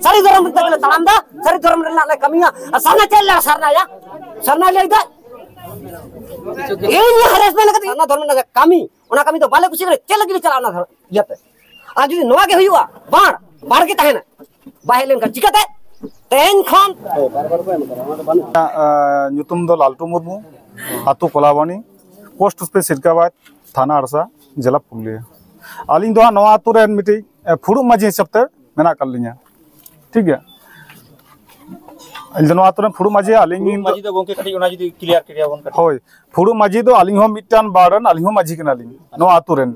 सारी धर्म तक ताम दा सारी धर्म ले कमिया सारना चल सारना या सारना ले दा इन हरेसमेंट कते ना धर्म ना कमी ओना कमी तो बाले कुछ चल लगी चला ना याते आज जुदी नवा के हुआ बाढ़ के तहना बाहेलेन का चिकाते तेन खान ᱧᱩᱛᱩᱢ ᱫᱚ ᱞᱟᱞᱴᱩ ᱢᱩᱨᱢᱩ ᱟᱛᱳ ᱠᱚᱞᱟᱵᱟᱱᱤ ᱯᱳᱥᱴ ᱚᱯᱷᱤᱥ ᱥᱤᱨᱠᱟᱵᱟᱫ ᱛᱷᱟᱱᱟ ᱟᱲᱥᱟ ᱡᱮᱞᱟ ᱯᱩᱨᱩᱞᱤᱭᱟᱹ ᱟᱹᱞᱤᱧ ᱫᱚ ᱱᱚᱣᱟ ᱟᱛᱳ ᱨᱮᱱ ᱢᱤᱫᱴᱤᱡ ᱯᱷᱩᱲᱩᱜ ᱢᱟᱹᱡᱷᱤ ᱦᱤᱥᱟᱹᱵ ᱛᱮ ᱢᱮᱱᱟᱜ ᱟᱠᱟᱫ ᱞᱤᱧᱟ ᱴᱷᱤᱠ ᱜᱮᱭᱟ ᱟᱹᱞᱤᱧ ᱫᱚ ᱱᱚᱣᱟ ᱟᱛᱳ ᱨᱮᱱ ᱯᱷᱩᱲᱩᱜ ᱢᱟᱹᱡᱷᱤ ᱟᱹᱞᱤᱧ ᱢᱟᱹᱡᱷᱤ ᱫᱚ ᱜᱚᱝᱠᱮ ᱠᱟᱹᱴᱤᱡ ᱚᱱᱟ ᱡᱩᱫᱤ ᱠᱞᱤᱭᱟᱨ ᱠᱮᱭᱟᱵᱚᱱ ᱦᱳᱭ ᱯᱷᱩᱲᱩᱜ ᱢᱟᱹᱡᱷᱤ ᱫᱚ ᱟᱹᱞᱤᱧ ᱦᱚᱸ ᱢᱤᱫᱴᱟᱝ ᱵᱟᱲ ᱨᱮᱱ ᱟᱹᱞᱤᱧ ᱦᱚᱸ ᱢᱟᱹᱡᱷᱤ ᱠᱟᱱᱟᱞᱤᱧ ᱱᱚᱣᱟ ᱟᱛᱳ ᱨᱮᱱ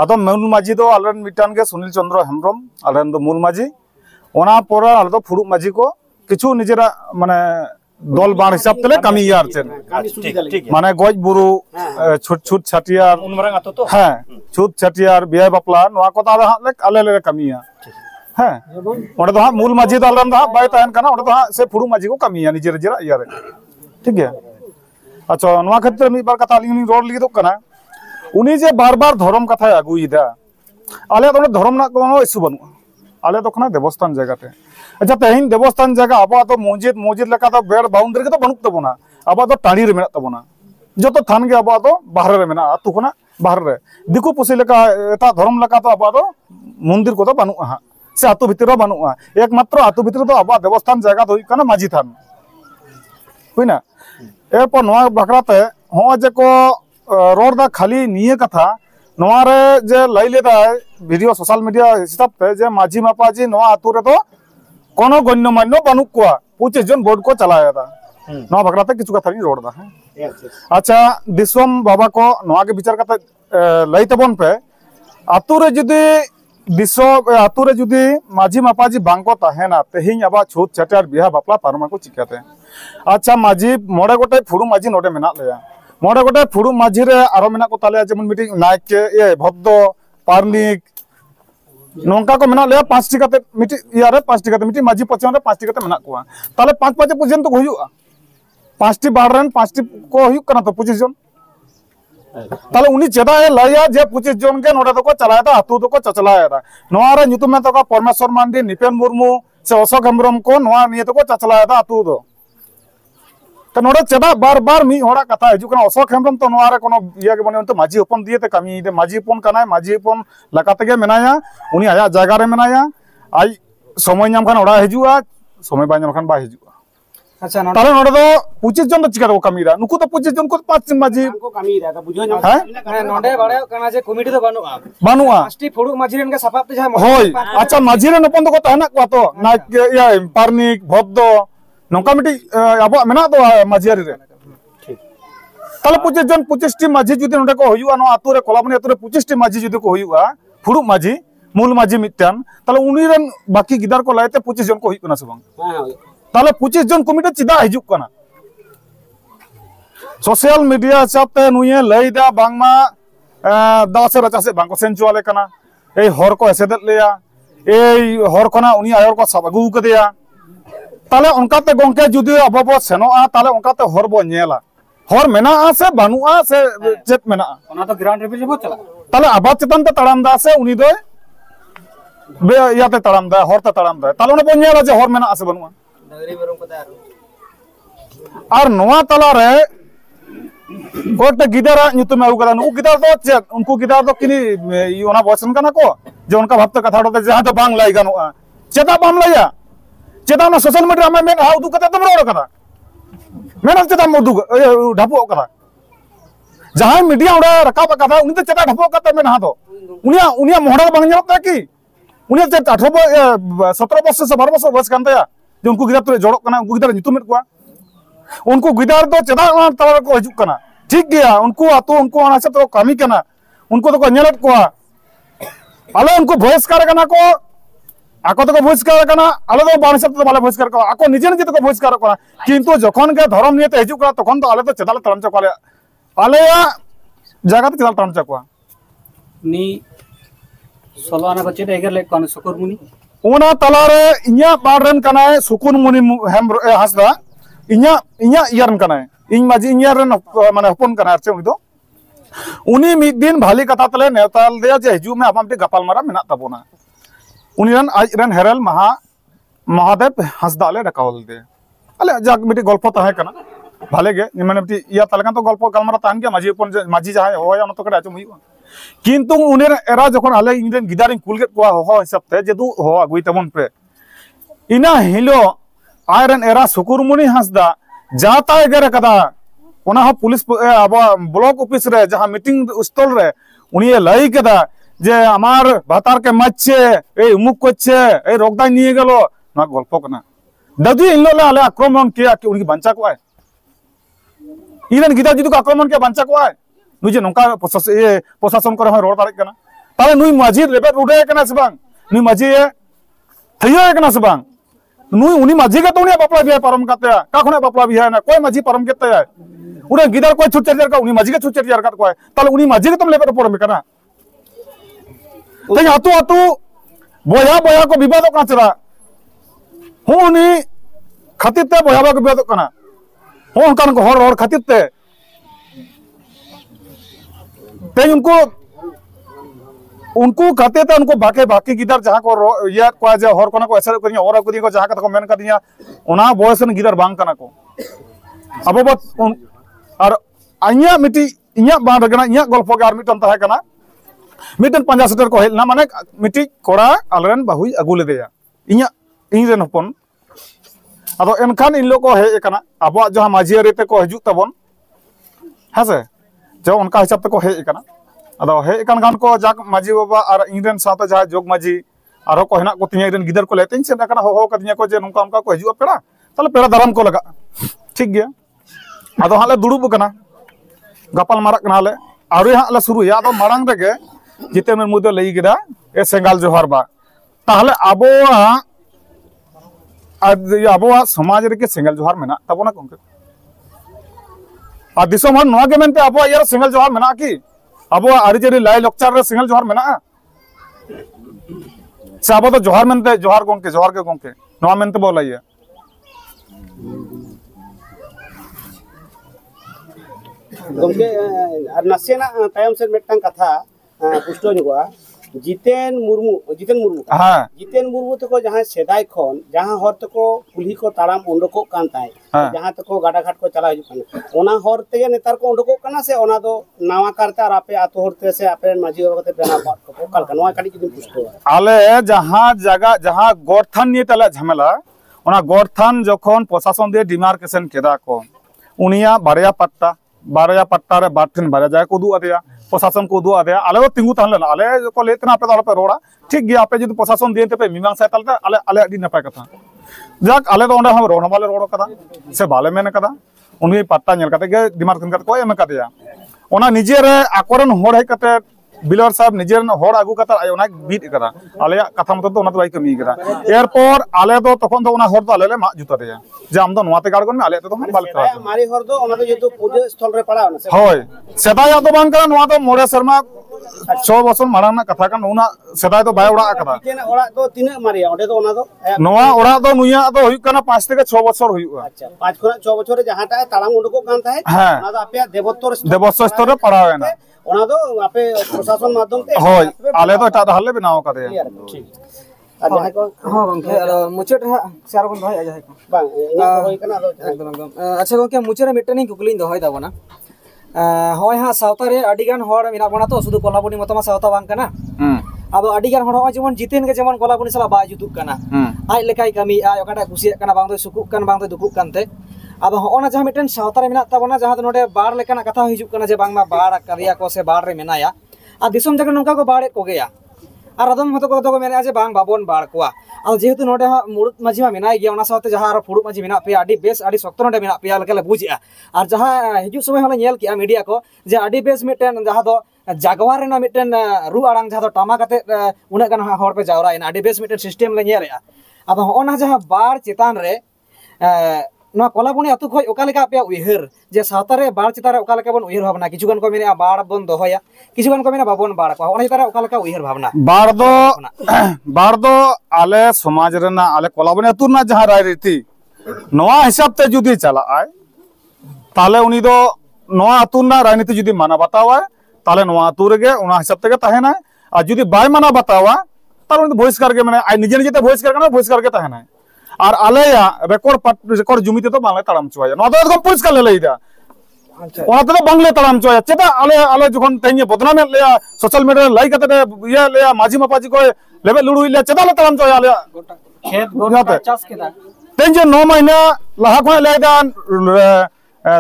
ᱟᱫᱚ ᱢᱩᱞ ᱢᱟᱹᱡᱷᱤ ᱫᱚ ᱟᱞᱮᱨᱮᱱ ᱢᱤᱫᱴᱟᱝ ᱜᱮ ᱥᱩᱱᱤᱞ ᱪᱚᱱᱫᱨᱚ ᱦᱮᱢᱵᱨᱚᱢ ᱟᱞᱮᱨᱮᱱ ᱫᱚ ᱢᱩᱞ ᱢᱟᱹᱡᱷᱤ ᱚᱱᱟ ᱯᱚᱨᱮ ᱟᱞᱮ ᱫᱚ ᱯᱷᱩᱲᱩᱜ ᱢᱟᱹᱡᱷᱤ ᱠᱚ ᱠᱤᱪᱷᱩ ᱱᱤᱡᱮᱨᱟᱜ ᱢᱟᱱᱮ दल बाण हिसाब तेले कमिया माने गज बुरु छुट छुट छाटियार हाँ छुट छाटियार बिया बापला नोआ को ताले हाले आले ले कमिया हैं ओडे तो मूल माझी दल रन बाय ताहन कना ओडे तो से फुड़ू माझी को कमिया निजेर निजेर इया रे ठीक है अच्छा नोआ क्षेत्र में बार कथा लिंग रोड लिदो कना उनी जे बार बार धर्म कथा आगुइदा आले तो धर्म ना कोनो इशू बनु आले तो खना देवस्थान जगह ते अच्छा तेहन देवस्थान जगह अब तो मस्जिद मस्जिद लेका तो बेड़ बाउंड्री तो बनूक तबना अब तो टाणी रे मेना तबना जो तो थान के अब तो बाहर रे मेना आतु खना बाहर रे दिकु पुसी लेका एटा धर्म लेका तो अब तो मंदिर को तो बानुआ हा से आतु भीतर रे बानुआ एकमात्र आतु भीतर तो अब देवस्थान जगह तो कना माझी थान हुइना एरपर नोआ बखराते हो जे को रोड दा खाली निये कथा नोआ रे जे लई लेदा वीडियो सोशल मीडिया हिसाब पे जे माझी मापाजी नोआ आतु रे तो कोनो गण्यमान्य बानुक को 25 जन बोर्ड को चलाया था नोआ बखराते किछु कथा रोड दा अच्छा दिसम बाबा को नोआ के विचार कथा लई तबन पे आतु रे जुदी दिसो आतु रे जुदी माझी मापाजी बांग को ताहेना तेहिं आबा छूत छाटार बिहा बापला पारमा को चिकाते अच्छा माझी मोड़े गोटे फुड़ू माझी नोडे मेना लेया मोड़े गोटे फुड़ू माझी रे आरो मेना को ताले जेमन मीटिंग नायके ए भद्द पारनिक नौका को मेना ले 5 टी कते मिटी यारे 5 टी कते मिटी माझी पचन रे 5 टी कते मेना को ताले 5 पर्यंत तो हुयुआ 5 टी बारन 5 टी को हुयु कना तो 25 जन ताले उनी चेदा ए लाया जे 25 जन के नोडे तो को चलाया था आतु तो को चचलाया था नोआ रे ᱧᱩᱛᱩᱢ में तो का परमेश्वर मांडी निपेन मुर्मू से अशोक हेम्ब्रम को नोआ निये तो को चचलाया था आतु तो नोडे चेदा बार बार मी होड़ा कथा हिजु कना अशोक हेम्ब्रम तो नोआ रे कोनो इया के बने तो माझी हपन दिए ते कमी दे माझी हपन कनाय माझी हपन लकाते के मेनाया उनी आया जायगा रे मेनाया आई समय नाम खान ओड़ा हिजुआ समय बाय नाम खान बा हिजुआ अच्छा ताले नोडे तो 25 जन तो चिका को कमीरा नुकु तो 25 जन को 5 माझी को कमीरा तो बुझो ना है नोडे बड़े कना जे कमिटी तो बानुआ फास्टी फुड़ू माझी रेन के सपाप ते होय अच्छा माझी रे नपन तो को ताहना को तो ना या पारनिक भद्द नौका मिटी अब मेना तो माझियारी रे ताले 25 जन 25 टी माझी जुदी नोडे को हुयुआ नो आतु रे कोलाबनी आतु रे 25 टी माझी जुदी को हुयुआ फुड़ू माझी मूल माझी मिटान ताले उनी रेन बाकी गिदार को लायते 25 जन को हुयु कना से बांग ताले 25 जन कमिटी चिदा हिजुक कना सोशल मीडिया हिसाब ते नुये लईदा बांगमा दासे रचा से बांग को सेंचुआले कना ए हर को एसेदत लेया ए हर कोना उनी आयर को सब अगु कदेया ताले उनकाते गोंके जुदी अब बो सेनोआ ताले उनकाते हर बो नेला हर मेना से बानुआ से चेत मेना ओना तो ग्राउंड रिव्यू बो चला ताले आबाद चेतन ते तड़ाम दा से उनी दो बे याते तड़ाम दा हर ते तड़ाम दा ताले उन बो नेला जे हर मेना से बानुआ डगरी बरम को आर नोआ तला रे कोटे गिदारा ᱧᱩᱛᱩᱢ आउ करा नु गिदार दो चेत उनको गिदार दो किनी ओना बसन कना को जे उनका भाबते कथा दो जहां तो बांग लाई गानुआ चेता बाम लाया चेता ना सोशल मीडिया में मेन हाउ दु कता तम रोड कथा मेन चेता मोदु ढापो कथा जहां मीडिया ओडा रकाब कथा उनी तो चेता ढापो कता मेन हा तो उनिया उनिया मोहड़ा बांग ᱧᱮᱞᱚᱜ की उनिया 17 वर्ष से 12 वर्ष बयस कान तया जे उनको गिदार तो जोड़क कना उनको गिदार ᱧᱩᱛᱩᱢ को उनको गिदार तो चेदा तला को हिजुक कना ठीक गया उनको आतो उनको आना से तो कमी कना उनको तो को ᱧᱮᱞᱚᱜ को आले उनको बहिष्कार कना को आको तो बहिष्कार कना आले तो बाण हिसाब तो बाले बहिष्कार को आको निजे निजे तो बहिष्कार कना किंतु जखन के धर्म नियते हिजुक कना तखन तो आले तो चेदाले तलम चकले आले जगह तो चेदाले तलम चकवा नी सोलवाना को चेद एगर ले कोन सुकुर मुनि ओना तलारे इnya बारन कनाय सुकुन मुनि हेम हासदा इnya इयारन कनाय इन माजी इयारन माने हपन कना आरचे उनी मिद दिन भाली कथा तले नेताल दे जे हिजु में आमामटी गपाल मारा मेना तबोना उनी रन आज रन हेरल महा महादेव हांसदा ले रकावल दे अले जाक मिटी गल्प ताहे कना भाले गे माने मिटी या ताले तो गल्प गलमारा तान के माजी जहां होय ओना तो कटा आचम हुई किंतु उनेर एरा जखन आले इनरेन गिदारिन कुलगे को हो हिसाब ते जेदु हो अगुई तमन पे इना हिलो आयरन एरा सुकुरमुनि हांसदा जाता एगर कदा ओना हो पुलिस अब ब्लॉक ऑफिस रे जहां मीटिंग स्थल रे उनी लाई कदा जे आमार भातार के माछे ए उमुक कोचे ए रोगदाय निये गेलो ना गल्प कना दादू इनलो आले आक्रमण के कि उनकी बंचा को आय इरेन गिदा जुदि को आक्रमण के बंचा को आय नुजे नोंका प्रशासन करे रोड दाड़े कना ताले नुई माजी लेबे उडे कना से बांग नुई माजी थैया कना से बांग नुई उनी माजी के तो उनी बापला बिया परम काते का खने बापला बिया ना कोई माजी परम केते है उडे गिदार कोई छुट चर का उनी माजी के छुट चर का कोई ताले उनी माजी के तुम लेबे परम कना ते आतु आतु बोया बोया को विवाद का चरा हुनी खातिर ते बोया को विवाद कना हो कान को हर खातिर ते उनको कहते थे उनको बाकी गिदार जहां को या को जे हर कोना को एसर करिया और को दिया जहां को मेन कदिया ओना बॉयसन गिदार बांग कना को अब बत और अइया मिटी इया बांड गना इया गल्प के आर मिटन ताहे कना मिटन 50 सीटर को हेलना माने मिटी कोड़ा अलरेन बाहुई अगु लेदेया इया इनरेन हपन अदो एनखान इन लोग को हे कना अब जहां माजी रेते को हजू तबन हसे जो उनका हिसाब तक हे कना अदो हे कन गान को जाक माजी बाबा और इनरेन साथ जहां जोग माजी आरो को हेना को तिया इरेन गिदर को लेते से कना हो कदिया को जे नुका उनका को हजू पेड़ा तले पेड़ा दाराम को लगा ठीक गया अदो हाले दुड़ुब कना गपाल मारक कना ले आरो हाले शुरू या अदो मारंग रेगे जिते में मुदे लई गिदा ए सेंगाल जोहार बा ताहले आबोआ समाज रे के सेंगाल जोहार मेना तबोना गंके आ दिसोम हन नोआ के मेनते आबोआ यार सेंगाल जोहार मेना की आबोआ आरिचेरी लाई लक्चर रे सेंगाल जोहार मेना साबो तो जोहार मेनते जोहार के गंके नोआ मेनते बोलाइया गंके नसेना तायम से मेटटांग कथा पुष्टो जुआ जितेन मुर्मू हाँ जितेन मुर्मू तको जहां सेदाय खन जहां हर तको कुल्ही को ताराम उंडको कान ताय जहां तको गाडा घाट को चला हिजु कना ओना हर ते नेतार को उंडको कना से ओना दो नावा करते और आपे आतो हरते से आपे माजी होते बेना बात को कल कनवा काडी जुदी पुष्टो आले जहां जगह जहां गोरथान निये तला झमेला ओना गोरथान जखन प्रशासन दे डिमार्केशन केदा को उनिया बारया पट्टा रे बाठन बारया जाय को दु आदेया प्रशासन को दु आदेया आले तिंगु तहले आले को लेतना पे पे रोड़ा ठीक गया आपे जदि प्रशासन देते पे मीमांसा तलते आले आले अडी नपाय कथा जाक आले तो ओंडे हम रोड माले रोड कदा से बाले मेन कदा उनी पट्टा नेल कते गे डिमार्केशन करते को एम कदेया ओना निजे रे आकोरन होड़ हे कते बिलर साहब निजे होड़ आगु कता ओना बीट कदा आले कथा मत तो ओना तो बाई कमी कदा एरपर आले तो तखन तो ओना होड़ तो आले ले मा जुता देया जे आम तो नोआते गाड़गन में आले तो हम बाल करा मारी होड़ दो ओना तो जेतु पूजा स्थल रे पड़ा ना से होय सेदाय तो बांग करा नोआ तो मोड़े शर्मा 6 बছর मारांग ना कथा कान उना सेदाय तो बाय ओड़ा कदा जितेन ओड़ा तो तिना मारिया ओडे तो ओना दो नोआ ओड़ा तो नुया तो हुई कना 5 থেকে 6 বছর हुईआ अच्छा 5 खना 6 বছরে जहाटा ताराम उंडको कान ताय हाँ। ओना दो आपे देवोत्तर स्तर रे पड़ावे ना ओना दो आपे प्रशासन माध्यम ते होय आले तो एटा हल्ले बनाव कदे ठीक आ जहां को हाँ गंके मुचेट सार बन दहय जहां को बांग इना होय कना दो एकदम अच्छा गंके मुचेरे मिटनी कुकलिन दहय दाबना होय हाँ सावता रे अडिगान होड़ मिना बना तो शुद्ध कोल्हापुरी मतमा सावता बांग कना आदो अडिगान होड़ हो जेमन जितेन के जेमन कोल्हापुरी सला बा जुतुक कना आय लेकाय कमी आय ओकाटा कुसिया कना बांग दो सुकुक कन बांग दो दुकुक कानते आदो होना जहां मिटन सावता रे मिना ताबना जहां नोडे बाड़ लेकाना कथा हिजुक कना जे बांग मा बाड़ करिया को से बाड़ रे मेनाया आ दिसम जगह नोका को बाड़े को गया और अदम हतो को मेने जे बांग बाबन बाड़ कोआ आ जेहेतु नोडे मुरुत माझी मा मेनाय गया ओना साथे जहां फुड़ुक माझी मेना पे आडी बेस आडी सख्त नोडे मेना पे लकले बुझिया और जहां हिजु समय हला नेल किया मीडिया को जे आडी बेस मिटन जहां दो जागवार रेना मिटन रु आड़ांग जहां दो टामा कते उना गन होड़ पे जावरायना आडी बेस मिटन सिस्टम ले नेलया अब होना जहां बाड़ चितान रे ना कोलापुनी अतु खय ओका लेका पे उइहर जे सावता रे बाड़ चितारे ओका लेका बन उइहर भावना किछुगन को मेने बाड़ बन दोहया किछुगन को मेने बाबन बाड़ को ओना चितारे ओका लेका उइहर भावना बाड़ दो आले समाज रेना आले कोलापुनी अतु ना जहां राय रीति नोआ हिसाब ते जुदी चला आय ताले उनी दो नोआ अतु ना राजनीति जुदी माना बतावा ताले नोआ अतु रेगे ओना हिसाब तेगे तहेना आ जुदी बाय माना बतावा ताले उनी भोइस करके माने आय निजे निजे ते भोइस करके तहेना और आलेया रेकर्ड जुमी ते तो बांगले ताड़ाम चोया नो तो एकदम परिष्कार ले लेदा ओना तो बांगले ताड़ाम चोया चेता आले जखन तेnye बदनाम लेया सोशल मीडिया लाई कते ये लेया माजी मापाजी को लेबे लुड़ुई ले चेता ले ताड़ाम चोया ले खेत गोटा चास केदा तेजे 9 महीना लहा को लेदा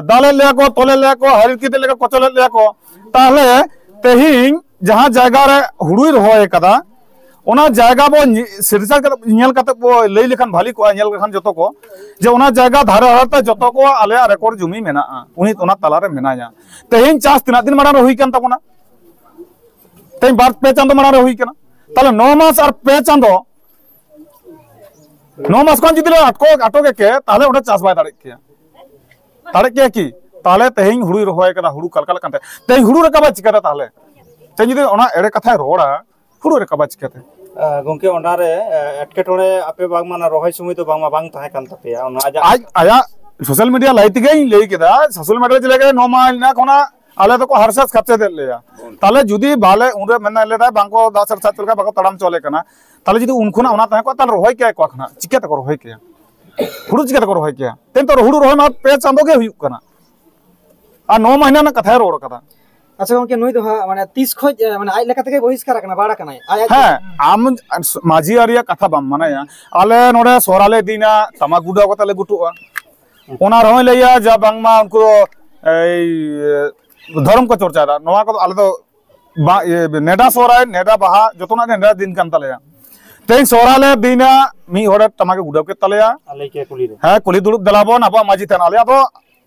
दाले ले को तोले ले को हरित किते ले को कचले ले को ताहले तेहिं जहां जायगा रे हुड़ुई रहोय कदा ओना जायगा बो सिरसा नेल कते बो लई लेखान भाली को नेल लेखान जतो को जे ओना जायगा धारे हरते जतो को आले रेकॉर्ड जुमी मेना उनी ओना तला रे मेनाया तेहिं चास तिना दिन मारा हुई कन तबना तेहिं बार पे चांदो मारा हुई कना ताले 9 मास और पे चांदो 9 मास कोन जिदिले आटो के ताले ओना चास बाय दाड़े के की ताले तेहिं हुड़ुई रहोय कदा हुड़ु कलकल कानते तेहिं हुड़ु रकाबा चिकाता ताले तेहिं जिदि ओना एड़े कथा रोड़ा हुड़ु रकाबा चिकाते गोंके ओनारे एटकेटोड़े आपे बागमाना रोहय समय तो बांगमा बांग ताहे कान तपेया ओना आया सोशल मीडिया लाइट गई लई केदा सोशल मीडिया चले गए 9 माह ना कोना आले तो को हरसस खर्चे दे लेया ताले जुदी बाले उनरे मेना लेदा बांको 10 साल चलका बाको तड़ाम चले कना ताले जुदी उनखुना ओना ताहे को ताल रोहय के को खना चिके त को रोहय के हुड़ु चिके त को रोहय के तेन तो हुड़ु रोहय मा पे चांदो के हुयु कना आ 9 महीना ना कथा रोड कदा अच्छा गंके नुई दो माने 30 खोज माने आइ लेका तके बहिष्कार कना बाड़ा कना हां आम माझी आरिया कथा बाम माने आले नोडे सोराले दिना तमागुडा को ताले गुटुआ ओना रोय लेया जा बांगमा उनको धर्म को चर्चा दा नोवा को आले तो नेडा सोराय नेडा बाहा जतोना नेडा दिन कान तालेया तेई सोराले दिना मी होडे तमागे गुडा के तालेया आले के कुली रे हां कुली दुड़ुब दलाबो नाबा माझी थाना आले तो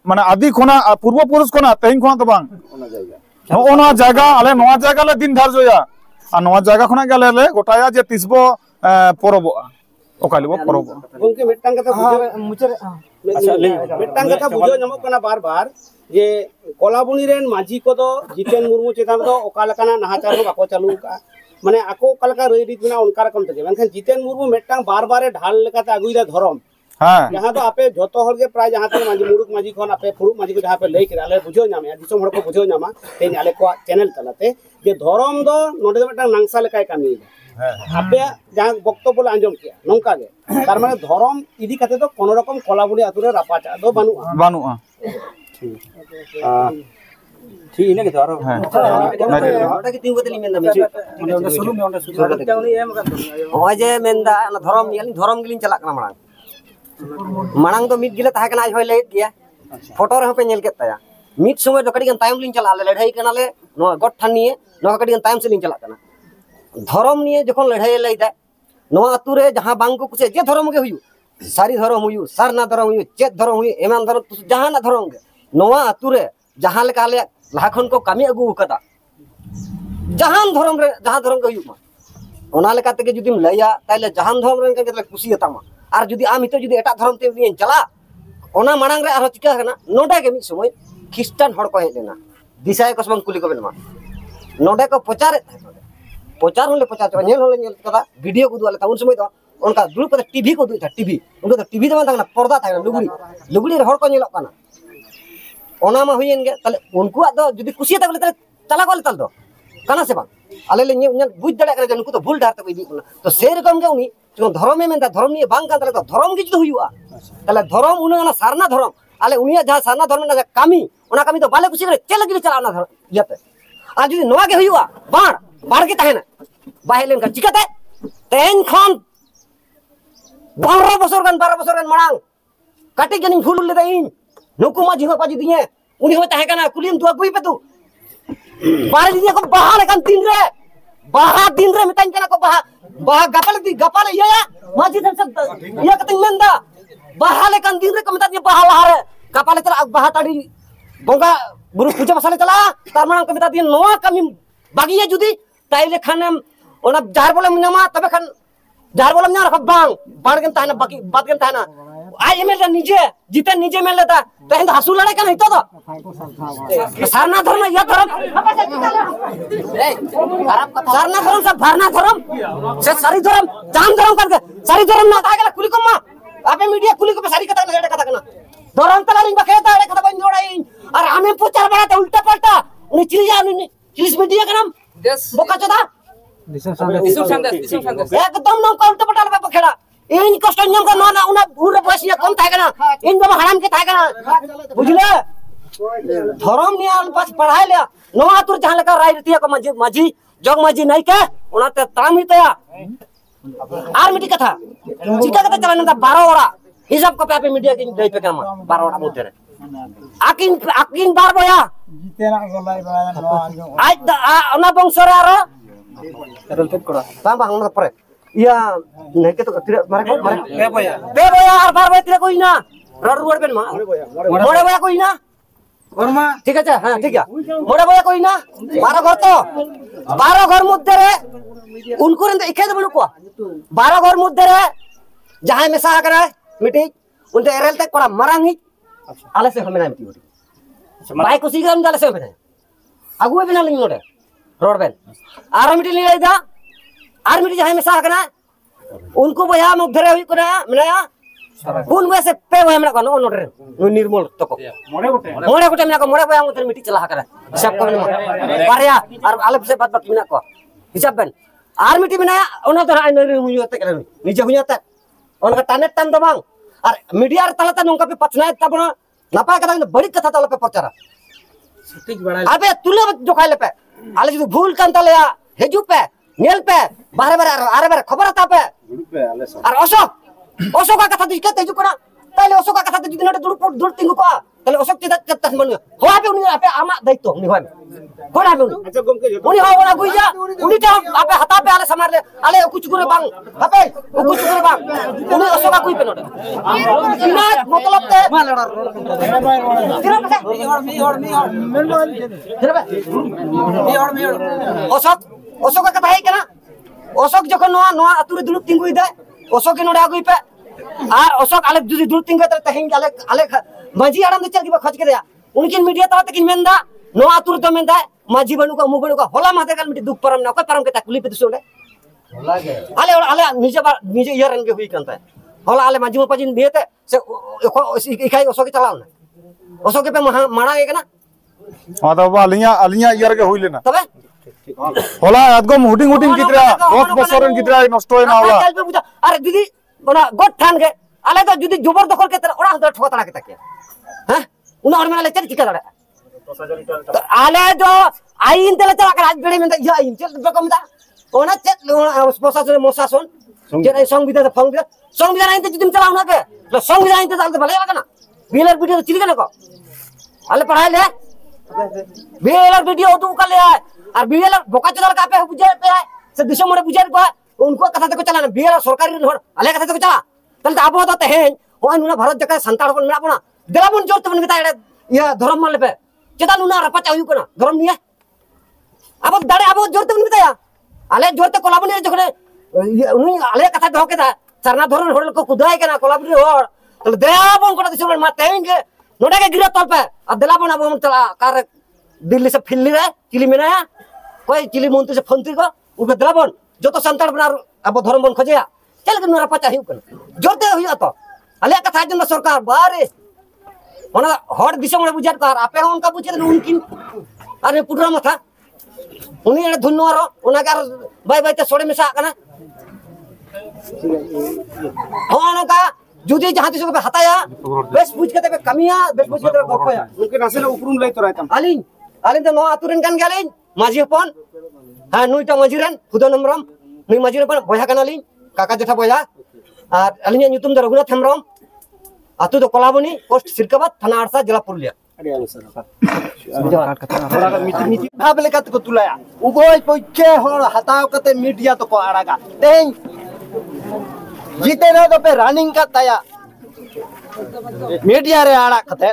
माने आदि खोना पूर्व पुरुष खोना तेई खोना तो बांग ओना जायगा आले नोवा जायगा ले दिन धार जोया आ नोवा जायगा खोना गेले ले गोटाया जे तिसबो परबो ओकालिबो परबो गोंके मिटटांग कथा बुझो मुचर अच्छा ले मिटटांग कथा बुझो नमो कना बार बार जे कोलाबुनी रेन माझी को दो जितेन मुर्मू चेतान दो ओकालकाना नहाचार बाको चालू का माने आको ओकालका रई रीत बिना उनका रकम तके मेनखान जितेन मुर्मू मिटटांग बार बारे ढाल लेकाते आगुइदा धरम हां जहां तो आपे जोतो हर के प्राय जहां तक माझी मुरुक माझी खन आपे फुरुक माझी को जहां पे लई के आले बुझो नामे दिसम हड़ को बुझो नामा तेन आले को चैनल तलाते जे धरम दो नोडे मिटटांग नांगसा लेकाय कामी आपे जहां बक्तव्य बोले आंजम किया नोंका गे तार माने धरम इदी काते तो कोनो रकम कोलाबुनी आतुरे रापाचा दो बानुआ ठीक इने के तो आरो ओटा के तीन बदली मेंदा माने ओटा शुरू में ओटा शुरू करते होय जे मेंदा ना धरम यानी धरम गिलिन चला कना मांग तो मिट गिले ताहे कना आज होय लेत गया फोटो रे पे नेल के ताया मिट समय तो कड़ी टाइम लिन चला लड़ाई कना ले नो गठन निये नो कड़ी टाइम से लिन चला कना धरम निये जखन लड़ाई लईदा नो अतु रे जहां बांग को कुछ जे धरम के हुयु सारी धरम हुयु सरना धरम हुयु चेत धरम हुयु एमान धरम जहां ना धरम के नोवा अतु रे जहां लेका ले लाखन को कामी अगु कदा जहां धरम के हुयु मा ओना लेका ते जुदिम लया ताइले जहां धरम रे के खुशी हतामा और जुदी आम हितो जुदी एटा धरम ते नियन चला ओना मांग रे आरो चिका कना नोडा के मी समय ख्रिस्टान हड़ को हेलेना दिसाय को संग कुली को बेलमा नोडे को प्रचार होले प्रचार तो नेल कदा वीडियो को दुआले ता उन समय तो उनका दुड़ को टीवी को दुई था टीवी उनको तो टीवी दमा था पर्दा था लुगड़ी हड़ को नेलो कना ओना मा हुयेन गे ताले उनको दो जुदी खुशी ता ताले चला को ताल दो कना से बांग आले ले नेल बुझ दड़ा करे उनको तो भूल डार तक इदी तो से रकम के उनी जो धर्म में मेंदा धर्म निये बांग का ताले तो धर्म गे जुदी हुयुआ ताले धर्म उना सारना धर्म आले उनिया जहां सारना धर्म ना कामी ओना कामी तो बाले खुशी करे चल लगी चला ना यते आ जुदी नवा के हुयुआ बाड़ के ताहेना बाहेलेन का चिकाते तेन खन 12 बছর गान मांग काटे जनिन फुल लेदा इन नुकु मा जिहो पाजी दिए उनी हो ताहे कना कुलिम तु अगुई पे तू बारे दिए को बाहर कान दिन रे मितान कना को बाहा गपाल या माजी दन सब या कतिन मेंदा बाहर कान दिन रे को मिता दिए बाहर हारे गपाल चला बाहा ताड़ी बोंगा गुरु पूजा बसाले चला तार मांग को मिता दिए नोआ कमी बागी जुदी ताइले खानम ओना जार बोले नमा तबे खान जार बोलम ना रख बाण के ताना बाकी बात के ताना आई एमएल निजे जीते निजे मेल लेता तो हिंद हसू लड़ाई का नहीं तो सरना धर्म या धर्म सरना धर्म सब भरना धर्म से सारी धर्म जान धर्म करके सारी धर्म ना तागला कुली को मा आपे मीडिया कुली को सारी कथा ना धर्म तलारी बखेता रे कथा बन जोड़ाई और हमें प्रचार बड़ा उल्टा पलटा उन्हें चिलिया उन्हें चिलिस मीडिया का नाम बोका चोदा एकदम नाम का उल्टा पलटा पे बखेड़ा इन कष्ट नियम का ना उना उरे बयस कम था ना इन बाबा हराम के था ना बुझले धर्म नियम पास पढ़ाई ले नवा तुर जहां लगा राय रीति को माझी जग माझी नहीं के उनाते ताम हितया आर मिटी कथा चिका कथा चलाने दा 12 ओरा हिसाब को पे मीडिया के दई पे काम 12 ओरा मोते रे आकिन बार बोया जितेना गोलाई बड़ा आज अना बंशरे आरो रलते करा बांग बांग ना परे या नहीं के तो मारे पे बोया आर बार बोया तेरे कोई ना रोड पे मोड़े बोया कोई ना वर्मा ठीक है हाँ ठीक है मोड़े बोया कोई ना 12 घर तो 12 घर मध्य रे उनको रे इखे दबनु को 12 घर मध्य रे जहां में सा करे मीटिंग उनते एरल तक पड़ा मरांग ही आले से हमें ना मीटिंग बाइक को सीधा हम आले से हमें अगुए बिना लिंग नोडे रोड पे आर मीटिंग ले दा आर मीटिंग जहां में सा करे उनको बोया मध्य रे हुई कोना मिलाया उन वैसे पे वो हमरा को नोडे निर्मल तको मोड़े गोटे मिना को मोड़े बोया उतर मीटिंग चला करे हिसाब को बारया और आले से बात बाकी मिना को हिसाब बेन आर मीटिंग मिना ओना तो आई नरी हुई होते करे निजे हुई होते उनका ताने तन दो बांग और मीडिया रे तलता नोंका पे पछनाय तबना नपाय कथा बड़ी कथा तले पे प्रचार सटीक बड़ा अबे तुले जो खाइले पे आले जो भूल कान तले हेजु पे नेल पे बारे बारे आरे बारे खबर आता पे और अशोक का कथा दिखे तेजु कोना ताले अशोक का कथा दिखे नटे दुड़ तिंगु को ताले अशोक चिदा कथा मन हो आपे उनी आपे आमा दायित्व उनी होय कोना पे अच्छा गमके उनी हो बोला गुइया उनी तो आपे हता पे आले समार ले आले कुछ गुरे बांग आपे कुछ गुरे बांग उनी अशोक का कोई पे नटे इना मतलब ते अशोक का कथा है केना अशोक जखन नोआ अतुरे दुड़ तिंगु दे अशोक नोडे आगुई पे आर अशोक आले जुदी दुड़ तिंगु त तहिन आले माजी आराम दे चल के खच के दिया उनकिन मीडिया ता तकिन मेंदा नोआ अतुरे तो मेंदा माजी बनू का मुगणु का होला माथे काल मिटी दुख परम ना कोई परम के ताकुली पे दुसोडे होला के आले निजे इयर रन के हुई कंता होला आले माजी मपाजिन दिएते से इकाई अशोक चलाओ ना अशोक पे माणा के ना माता अलिया इयर के हुई लेना तबे होला एकदम हुटिंग गिद्रा 10 बছরের गिद्रा नष्ट होय ना होला अरे दीदी बना गोट ठान के आले तो जुदी जबर दखल के ओरा हदर ठोकतड़ा के तके हैं उना और मेला चल चिका दड़े तो आले जो आईन तेले चला के राज बेड़ी में या आईन चल बकम दा ओना चल प्रशासन मोशासन जे संविधान संविधान आईन ते जुदी चलाऊ ना के तो संविधान आईन ते चलते भले लगा ना बिलर वीडियो चिली के को आले पढ़ाई ले बिलर वीडियो तू कर ले और बिलर बोका चला का पे बुझे पे है से दिसंबर बुझे को उनको कथा को चला बिलर सरकारी होड़ आले कथा को चला तल आबो तो तेहेन ओन नुना भारत जका संताड़ बन मेना बना देला बन जोर तबन बिता या धर्म मान पे चेता नुना रपा चाहू कोना धर्म निया अब दाड़े अब जोर तबन बिताया आले जोर ते कोलाबनी जखने उनी आले कथा दो के दा सरना धरन होड़ को कुदाय केना कोलाबनी होड़ तल देला बन कोना दिसंबर मा तेहेंगे नोडा के गिरा तल पे अब देला बन अब हम चला कार दिल्ली से फिल्ली रे चिली मेना कोई चिली मंत्री से फंत्री को उनके देला बन जो तो संताड़ बना अब धर्म बन खोजया चल के नोरा पचा हिउ कन जोरते हुआ तो आले कथा जन सरकार बारे ओना हड़ दिसम रे बुझार कार आपे उनका बुझे उनकिन अरे पुटरा मथा उनी एने धुनवारो ओना कार बाय बाय ते सोडे मिसा कना होना का जुदी जहां तिस को हताया बेस बुझ के ते कमिया बेस बुझ के ते गपया उनके नासे उपरुम लई तो रायतम आलिन तो नो आतुरन कान गालिन माजी अपन हां नुइटा माजीरन खुदो नम्रम नुइ माजीर अपन बया कानालिन काका जेठा बया और अलिया ᱧᱩᱛᱩᱢ ᱫᱚ रघुनाथ हेम्ब्रम आतु दो कोलाबनी पोस्ट सिरकाबाद थाना आरसा जिला पुरुलिया अरे आंसर का मीटिंग भाब लेका तो तुलाया उभय पक्षे होड़ हताव कते मीडिया तो को आड़ागा तेन जीते ना तो पे रनिंग का तया मीडिया रे आड़ा कते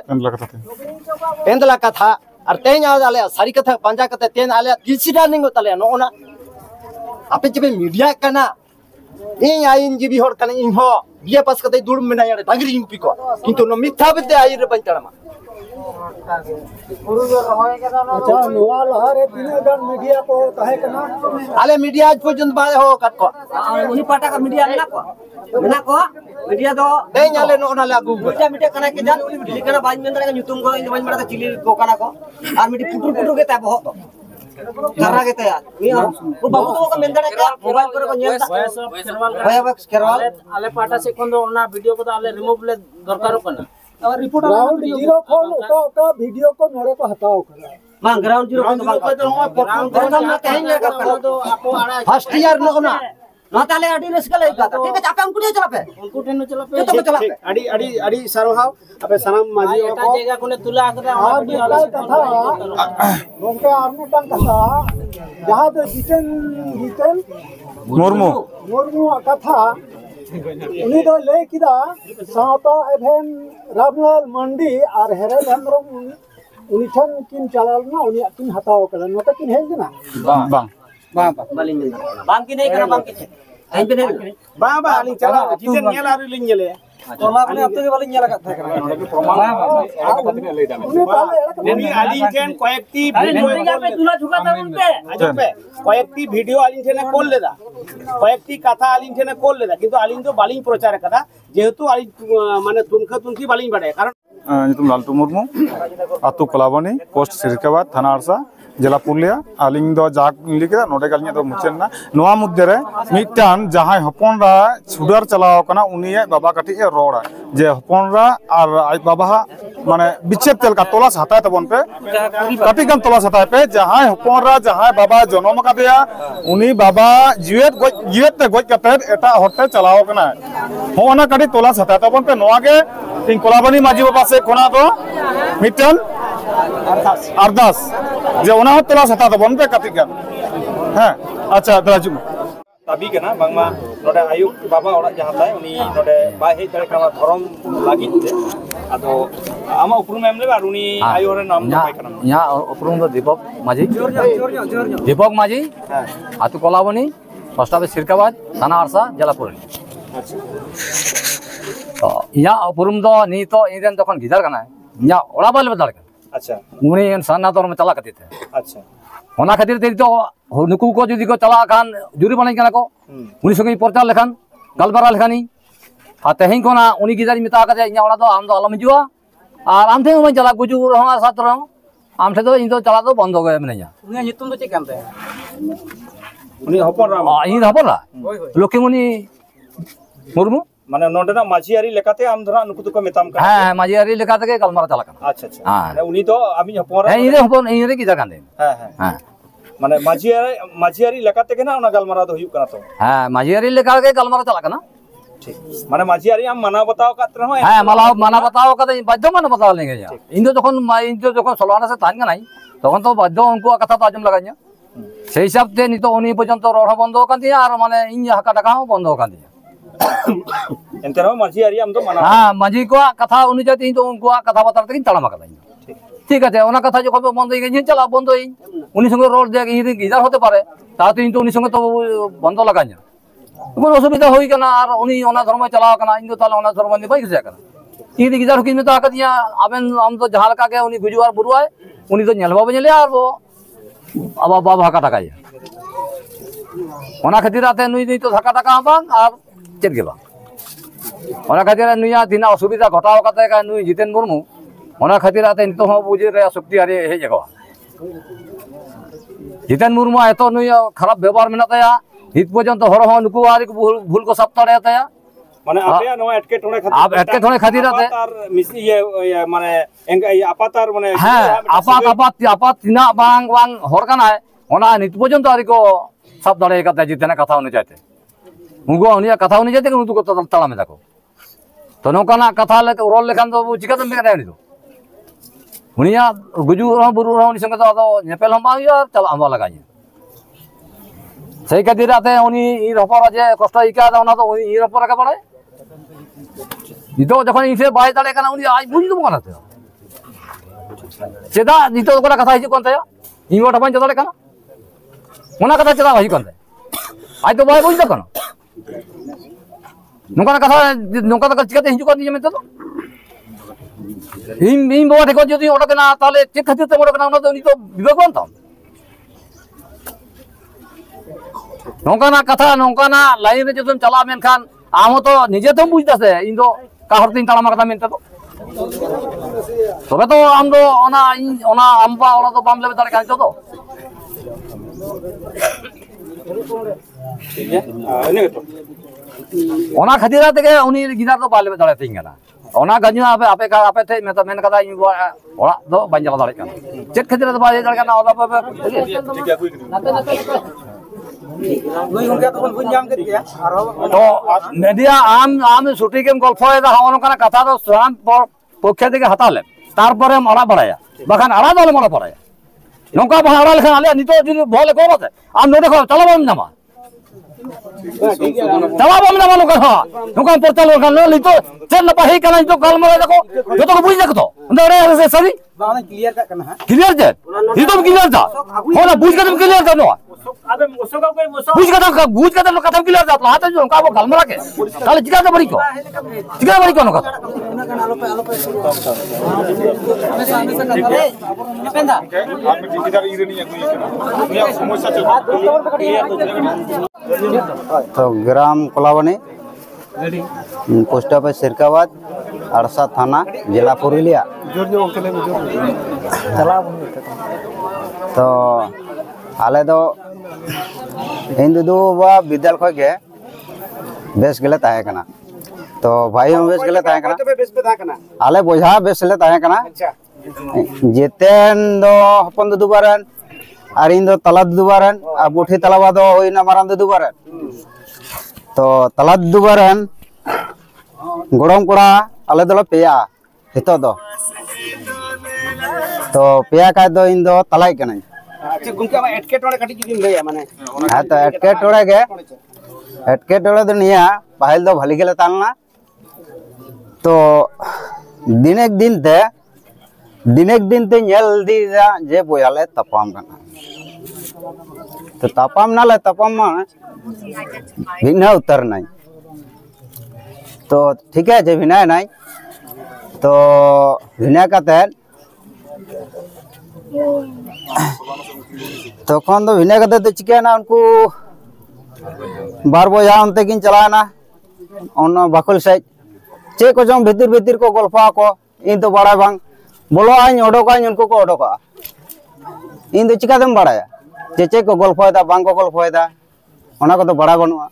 पेंदला कथा और तेन आले सारी कथा पंजा कते तेन आले किसी रनिंग तले नोना आपे जबे मीडिया कना इन आइन जीबी होड़ कने इन हो ये पास कते दुड़ में ना यार डांगरी यूपी को किंतु नो मिथ्या बते आई रे पंचड़मा अच्छा नोआ लहरे तीन गन मीडिया को कहे कना आले मीडिया आज पर्यंत बाय हो कट को उनी पाटा का मीडिया मेना को मीडिया दो दे नाले नो नाले आगु मीडिया कना के जान लिखना बाज में अंदर ᱧᱩᱛᱩᱢ को इन बाज में चिली को कना को और मीडिया पुटुर पुटुर के ता बहो karena gitu ya ini babu tuh kan mendadak ya mobile kore ko nyelta hoya bak kerwal ale pata se kondo na video ko ale remove le dorkaro kana report ground zero खोल का video को नोरे को हटाओ mang ground zero ko bang na kehnya ka तो आपो आड़ा first year no na tale adi risk lai ka ठीक है चापे हमको नहीं चला पे उनको टेनो चला पे तो चला पे ᱟᱹᱰᱤ ᱥᱟᱨᱦᱟᱣ ᱟᱯᱮ ᱥᱟᱱᱟᱢ ᱢᱟᱹᱡᱷᱤ एटा ᱠᱚ जगह कोने तुला करे और निकाय कथा गोंके आर्मी टांग कथा जहां दो जितेन मुर्मू मुर्मू कथा उनी दो ले किदा सावता एभेन रामलाल मंडी और हेरेल हेमरम उनी ठन किन चलालना उनी किन हटाओ कला नोटा किन हेजना बांग baling bang ki nahi kara bang ki ain pe nahi ᱵᱟᱝ ᱵᱟᱝ ᱟᱹᱞᱤᱧ ᱪᱟᱞᱟᱣ ᱡᱤᱛᱮᱱ ᱧᱮᱞ ᱟᱹᱣᱨᱤ ᱞᱤᱧ ᱧᱮᱞᱮᱭᱟ तोला अपने अब तक वाली ᱧᱮᱞ ᱠᱟᱛᱷᱟ ᱠᱟᱱᱟ उनी ᱟᱹᱞᱤᱧ ᱴᱷᱮᱱ ᱠᱚয়েকটি ভিডিও तुला झुका था उन पे আজব ᱯᱮ কয়েকটি ভিডিও আলিন ঠেনে কোল লেদা কয়েকটি কথা আলিন ঠেনে কোল লেদা কিন্তু আলিন তো বালিং প্রচার কাদা যেহেতু আলিন মানে তুনখা তুনকি বালিং বাড়ে কারণ नितुम लालटू मुर्मू आतु कलाबनी पोस्ट सिरकाबाद थाना आरसा जिला पुलिया आलिंग दो जाक लिखे नोडे गालिया दो मुचेना नोआ मुद्दे रे मिटान जहां हपनरा छुडार चलाव कना उनिए बाबा काटी ए रोड़ा जे हपनरा और आज बाबा माने बिचेप तेल का तोला हताय तबन पे काटी गन तोला हताय पे जहां हपनरा जहां बाबा जन्म कादिया उनी बाबा जीवेत ते गज कते एटा हटे चलाव कना होना काटी तोला हताय तबन पे नोआ के इन कोलाबनी माजी बाबा से कोना तो मिटन अरदास जे ओना तोला सता तो बन पे कतिगन हां अच्छा दराजु दाबी कना बांगमा नोडे आयुक बाबा ओड़ा जहां ताय उनी नोडे बाय हे तळे कना धरम लागि ते आदो आमा उपरुम एमले बार उनी आयु रे नाम दबाय कना या उपरुम दो दीपक माझी दीपक माझी आतु कोलाबनी पोस्ट ऑफिस सिरकाबाद थाना आरसा जलापुर तो या उपरुम दो नी तो इदेन तखन गिदार कना या ओड़ा बाल बदल अच्छा उनी सन्ना तोर में चला कती थे अच्छा ओना खातिर ते तो नुकु को जदी को चला खान जुरी बनाई कना को उनी संगे प्रचार लेखान गलबारा लेखानी आ तेहिं कोना उनी गिदारी मिता का इया ओड़ा तो आम दो अलम जुआ और आम थे मैं चला गुजु रहो साथ रहो आम थे तो इन तो चला तो बंद हो गए मनेया उनी नितुम तो चेक कानते उनी हपन राम इन हपरा लोके मुनी मुर्मू माने नोडे ना माझियारी लेकाते आम धरा नुकु तो मेताम का हां माजियारी लेका तके गलमारा चला कना अच्छा अच्छा माने उनी तो आमी हपन हां इरे हपन इरे गिदार कांदे हां हां माने माझियारी लेकाते के ना ओना गलमारा दो हुयु कना तो हां माजियारी लेका के गलमारा चला कना ठीक माने माझियारी आम माना बताओ का रहो हां माना बताओ का बाध्य माना बताओ लेंगे या इन तो जखन सलवाना से तान गनाई तखन तो बाध्य उनको कथा तो आजम लगाइया से हिसाब ते नि तो उनी पर्यंत रोड बंद हो कांदिया और माने इन हका टाका बंद हो कांदिया एंते रहो माझियारी आम तो माना हां माजी को कथा अनुजाति तो उनको कथा बता तक तड़मा का ठीक है ओना कथा जो खबर बंद हो चला बंद हो उनी संगे रोड दे गिदार होते पारे ता तो इन तो उनी संगे तो बंद लगाइया कोन असुविधा होई कना और उनी ओना धर्म चलाव कना इन तो ताला ओना धर्म नि बाई से कना इन गिदार की में तो आकदिया आबेन हम तो जहां लका के उनी गुजुआर बुरुआय उनी तो नेलबा बनेले और वो अब बाबा हका टाका ओना खातिर आते नुई तो धक्का टाका बांग और चेक गेबा ओना खातिर नुया दिना असुविधा घटाव कते का नुई जितेन मुर्मू ओना खातिर आते नितो हो बुझे रे शक्ति आरे हे जगह जितेन मुर्मू एतो नुई खराब व्यवहार मेनाताया हित पर्यंत हर हो नुकु आरी भूल को सप्ताह ताया माने आपे नो एटके टोणे खातिर आप एटके टोणे खातिर आते आपातार मिसी ये माने आपातार माने हां आपात तिना बांग हर काना ओना नित पर्यंत आरी को सब दड़े कते जितेना कथा होने चाहते उनको उनिया कथा होने जाते उनको तो तला में देखो तो नौकाना कथा ले रोल लेखान तो चिका तो मेरा नहीं तो उनिया गुजु रहो बुरु रहो उनी संगे तो नेपेल हम आया चला हम लगाइए सही खातिर आते उनी इ रपर जे कष्ट इका ओना तो इ रपर का पड़े नितो जखन इसे बाय दाड़े कना उनी आज बुझी तो मनाते चेदा नितो कोना कथा हिजु कोनते इ ओटा बन दाड़े कना ओना कथा चेदा हिजु कोनते आज तो बाय बुझी तो कना नौका कथा नौका तो चिकाते हिजु कोन दिए में तो इन बाबा देखो जदी ओटा कना ताले चेक खातिर तो ओटा कना ओना तो उनी तो विवेक बनता नौकाना कथा नौकाना लाइन रे जदम चला मेन खान आम तो निजे तो बुझदा से इन दो काहर तीन ताला मारता मेनते तो तबे तो आम दो ओना आम बा ओला तो बाम लेबे दाड़े कान तो ठीक है ini gitu ona khadira tege uni gidar do bale dare tingana ona ganyu ape the men kata ini ora do banjal dare kan chet khadira do bale dare kan oda apa ठीक है Lui gongke to bun jam ke dia. तो media am ছুটি কেম গল্প এটা হওয়ার কারণে কথা তো সাম পক্ষে থেকে হাতালে তারপরে মারা বাড়ায়া বাখান আলাদা হলে মারা পড়ায়া নৌকা বাহা আড়াল খান আলে নিতো যদি ভলে করতে আম নো দেখো চালাবাম নামা চালাবাম নামা নৌকা পড়তাল খান নিতো চেন না পাহি কানা তো কাল মারা দেখো যত বুঝ দেখো তো ওরে sorry Bang clear ka kana ha. Clear যে নিতো ক্লিয়ার দা হোনা বুঝ কাদম ক্লিয়ার দা নো अबे मुसो का कोई मुसो বুঝ কাদম কথা ক্লিয়ার দা হাতে जो নৌকা কাল মারা কে তাহলে জিগাতে পারি কো জিগাতে পারি কোন কথা Penda. तो ग्राम कोलावनी पोस्ट ऑफिस सिरकाबाद अड़सा थाना जिला पुरुलिया तो आले दो इन दुदू विद्यालय खो गे बेस गेले ताहे कना तो भाई हम बेस गेले ताहे कना बेस पे था कना आले बोझा बेस ले ताहे कना अच्छा जेतेन दो हपन दुदू बारन और इन दो तला दुदू बारन आ बुठी तलावा दो होइना माराम दुदू बारन तो तला दुदू बारन गोड़म कोड़ा आले दो पेया हितो दो तो पेया का दो इन दो तलाई कना अच्छा गुमके अब एटके टोड़े कटी जुदी लैया माने हाँ तो एटके टोड़े दो निया पहल दो भली गेले तालना तो दिनेक दिन ते नेल दी जे बोयाले तपाम कना तो तपाम नाले तपाम मा भिन्ना उत्तर नहीं तो ठीक है जे भिन्ना नहीं तो भिन्ना काते तखन तो भिन्ना काते तो चिकेना उनको बार बोया उनते किन चलाना उन बाकुल से चे को जो भीतर को गल्फा को इन तो बड़ा बांग बोलो आइन ओडोका उनको को ओडोका इन तो चिका दम बड़ाया चे को गल्फायदा बांग को गल्फायदा ओना को तो बड़ा बनुआ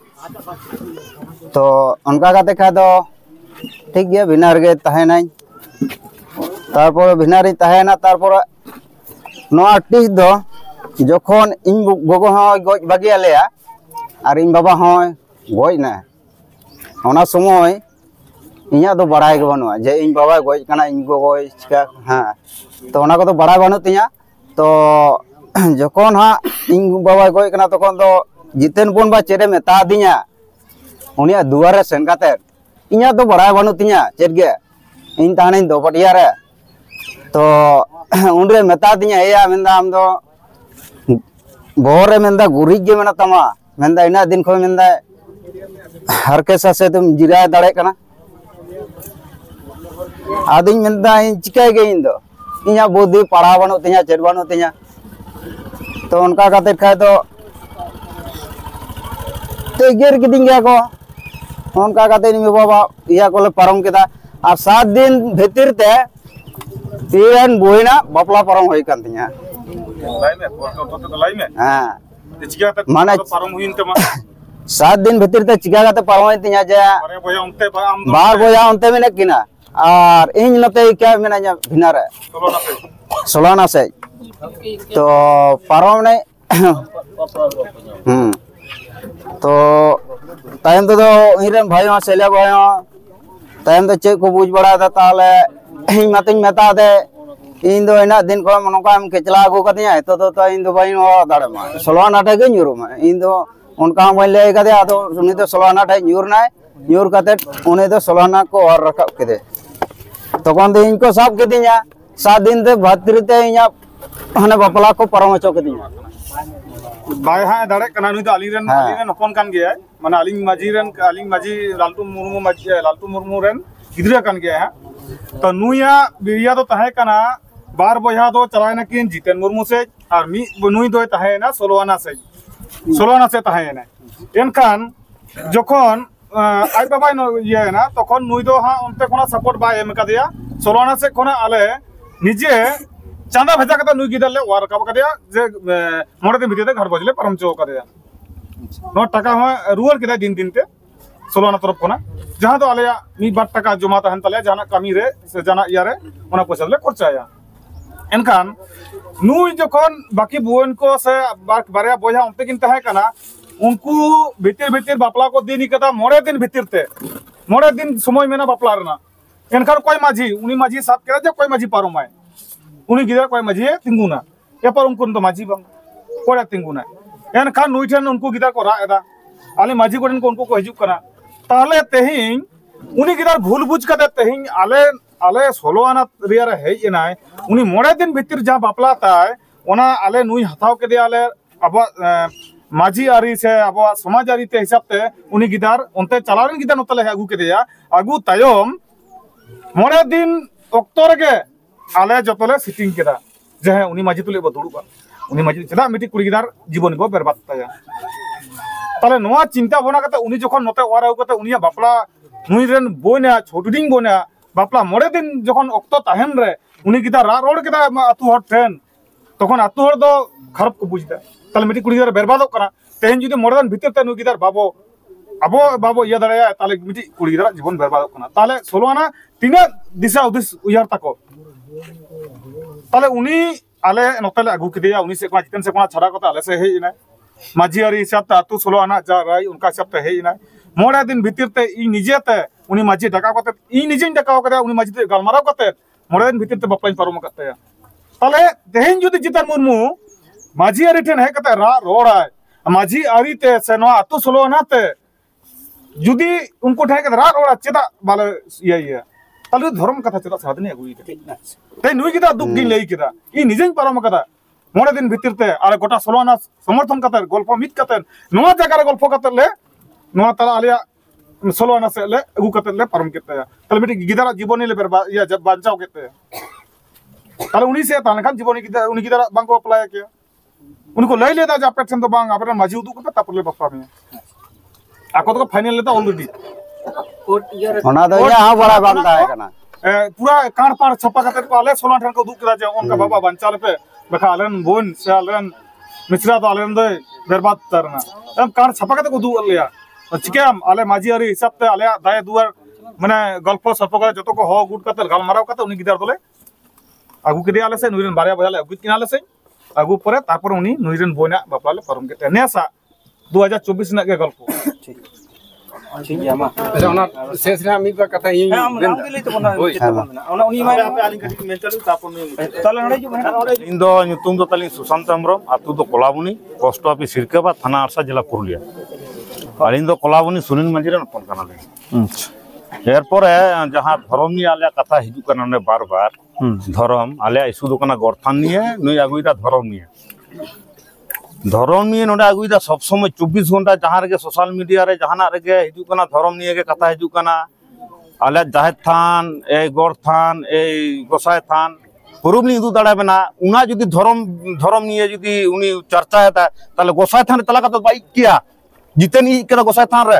तो उनका काते खा दो ठीक गया भिनार गे ताहे नाई तारपर भिनारी ताहे ना तारपर नो आर्टिस्ट दो जखन इन गोगो हो गज बागी आलेया और इन बाबा हो गज ना ओना समय इना तो बड़ाई के बनुआ जे इन बाबा गज कना इन गोगो चिका हाँ तो ओना को तो बड़ा बनु तिया तो जखन हाँ इन बाबा गज कना तखन तो जितेन पुन बा चेरे मेता दिया उनिया दुआरे सेन काते इना तो बड़ा बनु तिया चेर गे इन ताने दो पटिया रे तो उनरे मेता दिया एया मेंदा आम दो बोरे मेंदा गुरिज गे मेना तमा मेंदा इना दिन खो मेंदा हर केसा से तुम जिरा दाड़े कना आदिन मेंदा इन चिकाय गे इन दो इना बुद्धि पढ़ा बनु तिया चेर बनु तिया तो उनका काते खाय तो ते गेर किदिंग गया को उनका काते नि बाबा इया कोले पारम केदा और 7 दिन भीतर ते तीन बोइना बापला पारम होई कान तिया लाई में तो लाई में हां चिका तक माने पारम हुइन तमा 7 दिन भीतर ते चिका काते पारम होई तिया जे अरे बोया उनते आम बार बोया उनते में किना और इन नते क्या मेना भिनारे सोलाना से तो पारम ने तो टाइम तो इरेन भाई सेले भाई टाइम तो चेक को बुझ बड़ा था ताले इन मतिन मेता दे इन दो इना दिन को मनोका हम केचला को कदिया तो इन दो भाई नो दाड़े मा सोलाना टे के न्यूर मा इन दो उनका हम ले कदे आदो उनी तो सोलाना टे न्यूर नाय न्यूर कते उनी तो सोलाना को और रखब केदे तखन दो इनको सब केदिया 7 दिन ते भत्रिते इया हने बापला को परमचो केदिया बाय हां दाड़े कना नुई तो अलीरन हपन कान गया माने अलिंग माजी लालटू मुर्मू रेन गिद्रा कान गया है तो नुया बिरिया तो ताहे कना बार बोया तो चलाय ना किन जितेन मुर्मू से और मी नुई दो ताहे ना सोलवाना से ताहे ना एनखान जखन आई बाबा ये ना तखन नुई दो हां उनते कोना सपोर्ट बाय एम कदिया सोलवाना से कोना आले निजे चांदा भेजा कता नुई गिदार ले वार का कदिया जे मोड़े दिन भितर घर बजले परम चो कदिया नो टाका हो रुअर किदा दिन दिन ते सोलाना तरफ कोना जहां तो आले मी बार टाका जमा तहन तले जाना कमी रे से जाना इया रे ओना पैसा ले खर्चाया एनखान नुई जखन बाकी बुन को से बारे बोझा उनते किन तहे कना उनको भितर भितर बापला को दिन कदा मोड़े दिन भितर ते मोड़े दिन समय मेना बापला रना एनखान कोई माझी उनी माझी साब केरा जे कोई माझी पारोमाय उनी गिदर कोई माझी तिंगुना एपर उनको तो माझी बंग कोड़ा तिंगुना एनखान नुई ठन उनको गिदर को रा एदा आले माझी कोडन को उनको को हिजुक कना ताले तेहिं उनी गिदर भूल बुझ कदे तेहिं आले 16 आना रिया रे हेज एनाय उनी मोड़े दिन भितर जहां बापला ताय ओना आले नुई हथाव केदे आले अब माझी आरी से अब समाज आरी ते हिसाब ते उनी गिदार उनते चलावन गिदार नतले आगू केदेया आगू तायम मोड़े दिन ऑक्टो रे आले जतले सिटिंग केदा जे उनी माझी तुले बदुड़ुबा उनी माझी चला मिटी कुड़ी गिदार जीवन को बर्बाद ताया ताले नोआ चिंता भावना कते उनी जखन नते वार आउ कते उनिया बापला नुई रेन बोना छोटुडिंग बोना बापला मोड़े दिन जखन ऑक्टो ताहेन रे उनी गिदार रा रोड केदा अतु हर ठेन तखन अतु हर दो खराब को बुझदा ताले मिटी कुड़ी गिदार बर्बादो कना तेहन जुदी मोड़े दिन भीतर ते नुई गिदार बाबो इया दाड़ाया ताले मिटी कुड़ी गिदार जीवन बर्बादो कना ताले 16 आना तीना दिशा उदिस उयार ताको ताले उनी आले नतले आगू केदिया उनी से कोना जितन से कोना छड़ा कता आले से हे इना माझी आरी हिसाब ता तू 16 आना जा राई उनका हिसाब ते हे इना मोड़े दिन भीतर ते इ निजे ते उनी माझी डका कते इ निजे डका कते उनी माझी ते गलमाराव कते मोड़े दिन भीतर ते बापलाइन पारम कते ताले तेहेन जुदी जितन मुर्मू माझी आरी ठेन हे कते रा रोड़ाय माझी आरी ते से नो अतु 16 आना ते जुदी उनको ठे कते रा रोड़ा चेदा बाले इया ताले धर्म कथा चेदा साधने अगुई ते नुई गिदा दुख गिन लई किदा इ निजे पारम कदा मोड़े दिन भीतर ते आले गोटा 16 आना समर्थन कते गल्प मित कते नोआ जगह रे गल्प कते ले नोआ ताला आलिया 16 आना से ले अगु कते ले परम केते ताले मिटी गिदारा जीवनी ले बर्बाद या जब बांचाव केते ताले उनी से तान खान जीवनी गिदा उनी गिदारा बांको अप्लाई के उनको लई लेदा जा पेट तो बांग आपरे माझी उदु कते तापर ले बप्पा में आको तो फाइनल लेता ऑलरेडी ओना दो यहां बड़ा बांधा है कना पूरा कांड पाड़ छपा कते को आले 16 ठन को दुक करा जे उनका बाबा बंचाल पे बखा आलन बोन से आलन मिश्रा तो आलन दे बर्बाद करना हम कांड छपा कते को दु लिया और चिकेम आले माझी आरी हिसाब ते आले दाय दुआर माने गल्प सल्प करे जतो को हो गुड कते गलमाराव कते उनी गिदार तले आगू केदे आले से नुइरन बारिया बजाले आगू किनाले से आगू परे तारपर उनी नुइरन बोना बापलाले परम केते नेसा 2024 ना के गल्प ठीक है मा अच्छा ओना शेष रे मी बा कथा इ हम के लिए तो बना ओना उनी मा पे आलिन कटी मेंटल तापर में ताले नडे जो नडे इन दो nyutum दो तलिन सुशांत हेम्ब्रम आतु दो कोलाबुनी पोस्ट ऑफिस सिरकेबा थाना आरसा जिला पुरुलिया आलिन दो कोलाबुनी सुनील मंजी रे नपन काना ले एरपर जहां धर्म नि आले कथा हिजु कना ने बार बार धर्म आले इशू दो कना गर्थान निये नई आगुइदा धर्म निये नोडे आगुइदा सब समय 24 घंटा जहां रे सोशल मीडिया रे जहाना रे हिजु कना धर्म निये के कथा हिजु कना आले जाहेर थान ए गौर थान ए गोसाई थान पुरुबनी उदु दाड़ा बना उना जुदी धर्म निये जुदी उनी चर्चा है ताले गोसाई थान तला का तो बाइक किया जितन ई कना गोसाई थान रे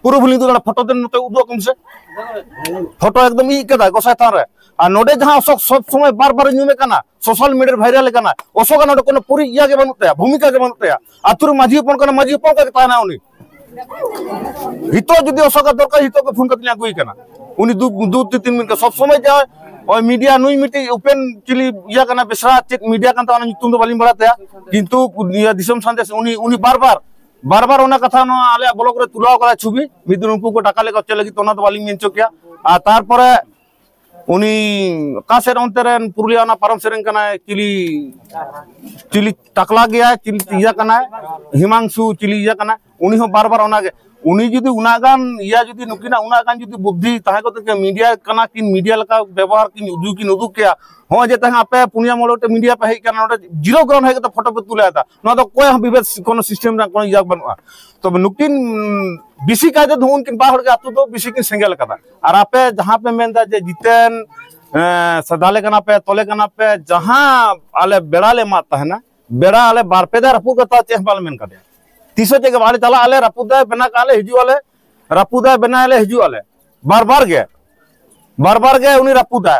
पुरुबनी उदु दाड़ा फोटो देन नते उदु कम से फोटो एकदम ई कदा गोसाई थान रे आ नोडे जहां सब समय बार बार न्यूमे कना सोशल मीडिया वायरल कना ओसोगा नोडे कोनो पूरी इया के बनते भूमिका के बनते आतुर माझी पन कना माझी पन का ताना उनी हितो जुदी ओसोगा दरकार हितो के फोन कतलिया कोई कना उनी दो 3 मिनट सब समय जाय और मीडिया नुई मिटी ओपन चिली इया कना बेसरा चेक मीडिया कन ताना तुम तो बालिम बड़ाते किंतु दिसम संदेश उनी बार बार ओना कथा न आले ब्लॉग रे तुलाव करा छुबी मिदुन उनको को टाका ले चले कि तोना तो बालिम मेंचो क्या आ तार परे उनी कासे रंतरेन पुरुलिया ना परम सेरेन कना चिली टकला गया चिली इया कना हिमांशु चिली इया कना उनी हो बार बार ओना के उनी जुदी उनागान या जुदी नुकिना उनागान जुदी बुद्धि ताहे को के मीडिया कना कि मीडिया लका व्यवहार कि उदुक के हो जे ताहे आपे पुनिया मोड़ोटे मीडिया पे हे कना नोटे जीरो ग्राउंड है तो फोटो पे तुले था न तो कोई हम विवेक कोनो सिस्टम ना कोनो या बनवा तो नुकिन बिसी कायदे धुन किन बाहर के आतु तो बिसी किन सेंगल कदा और आपे जहां पे मेनदा जे जितेन सदाले कना पे तोले कना पे जहां आले बेड़ाले माता है ना बेड़ा आले बार पे दा रपु कता चेहबाल मेन कदे तीसो जगह वाले चला आले रपुदा बना काले हिजु वाले रपुदा बना आले हिजु वाले बार बार गए उनी रपुदा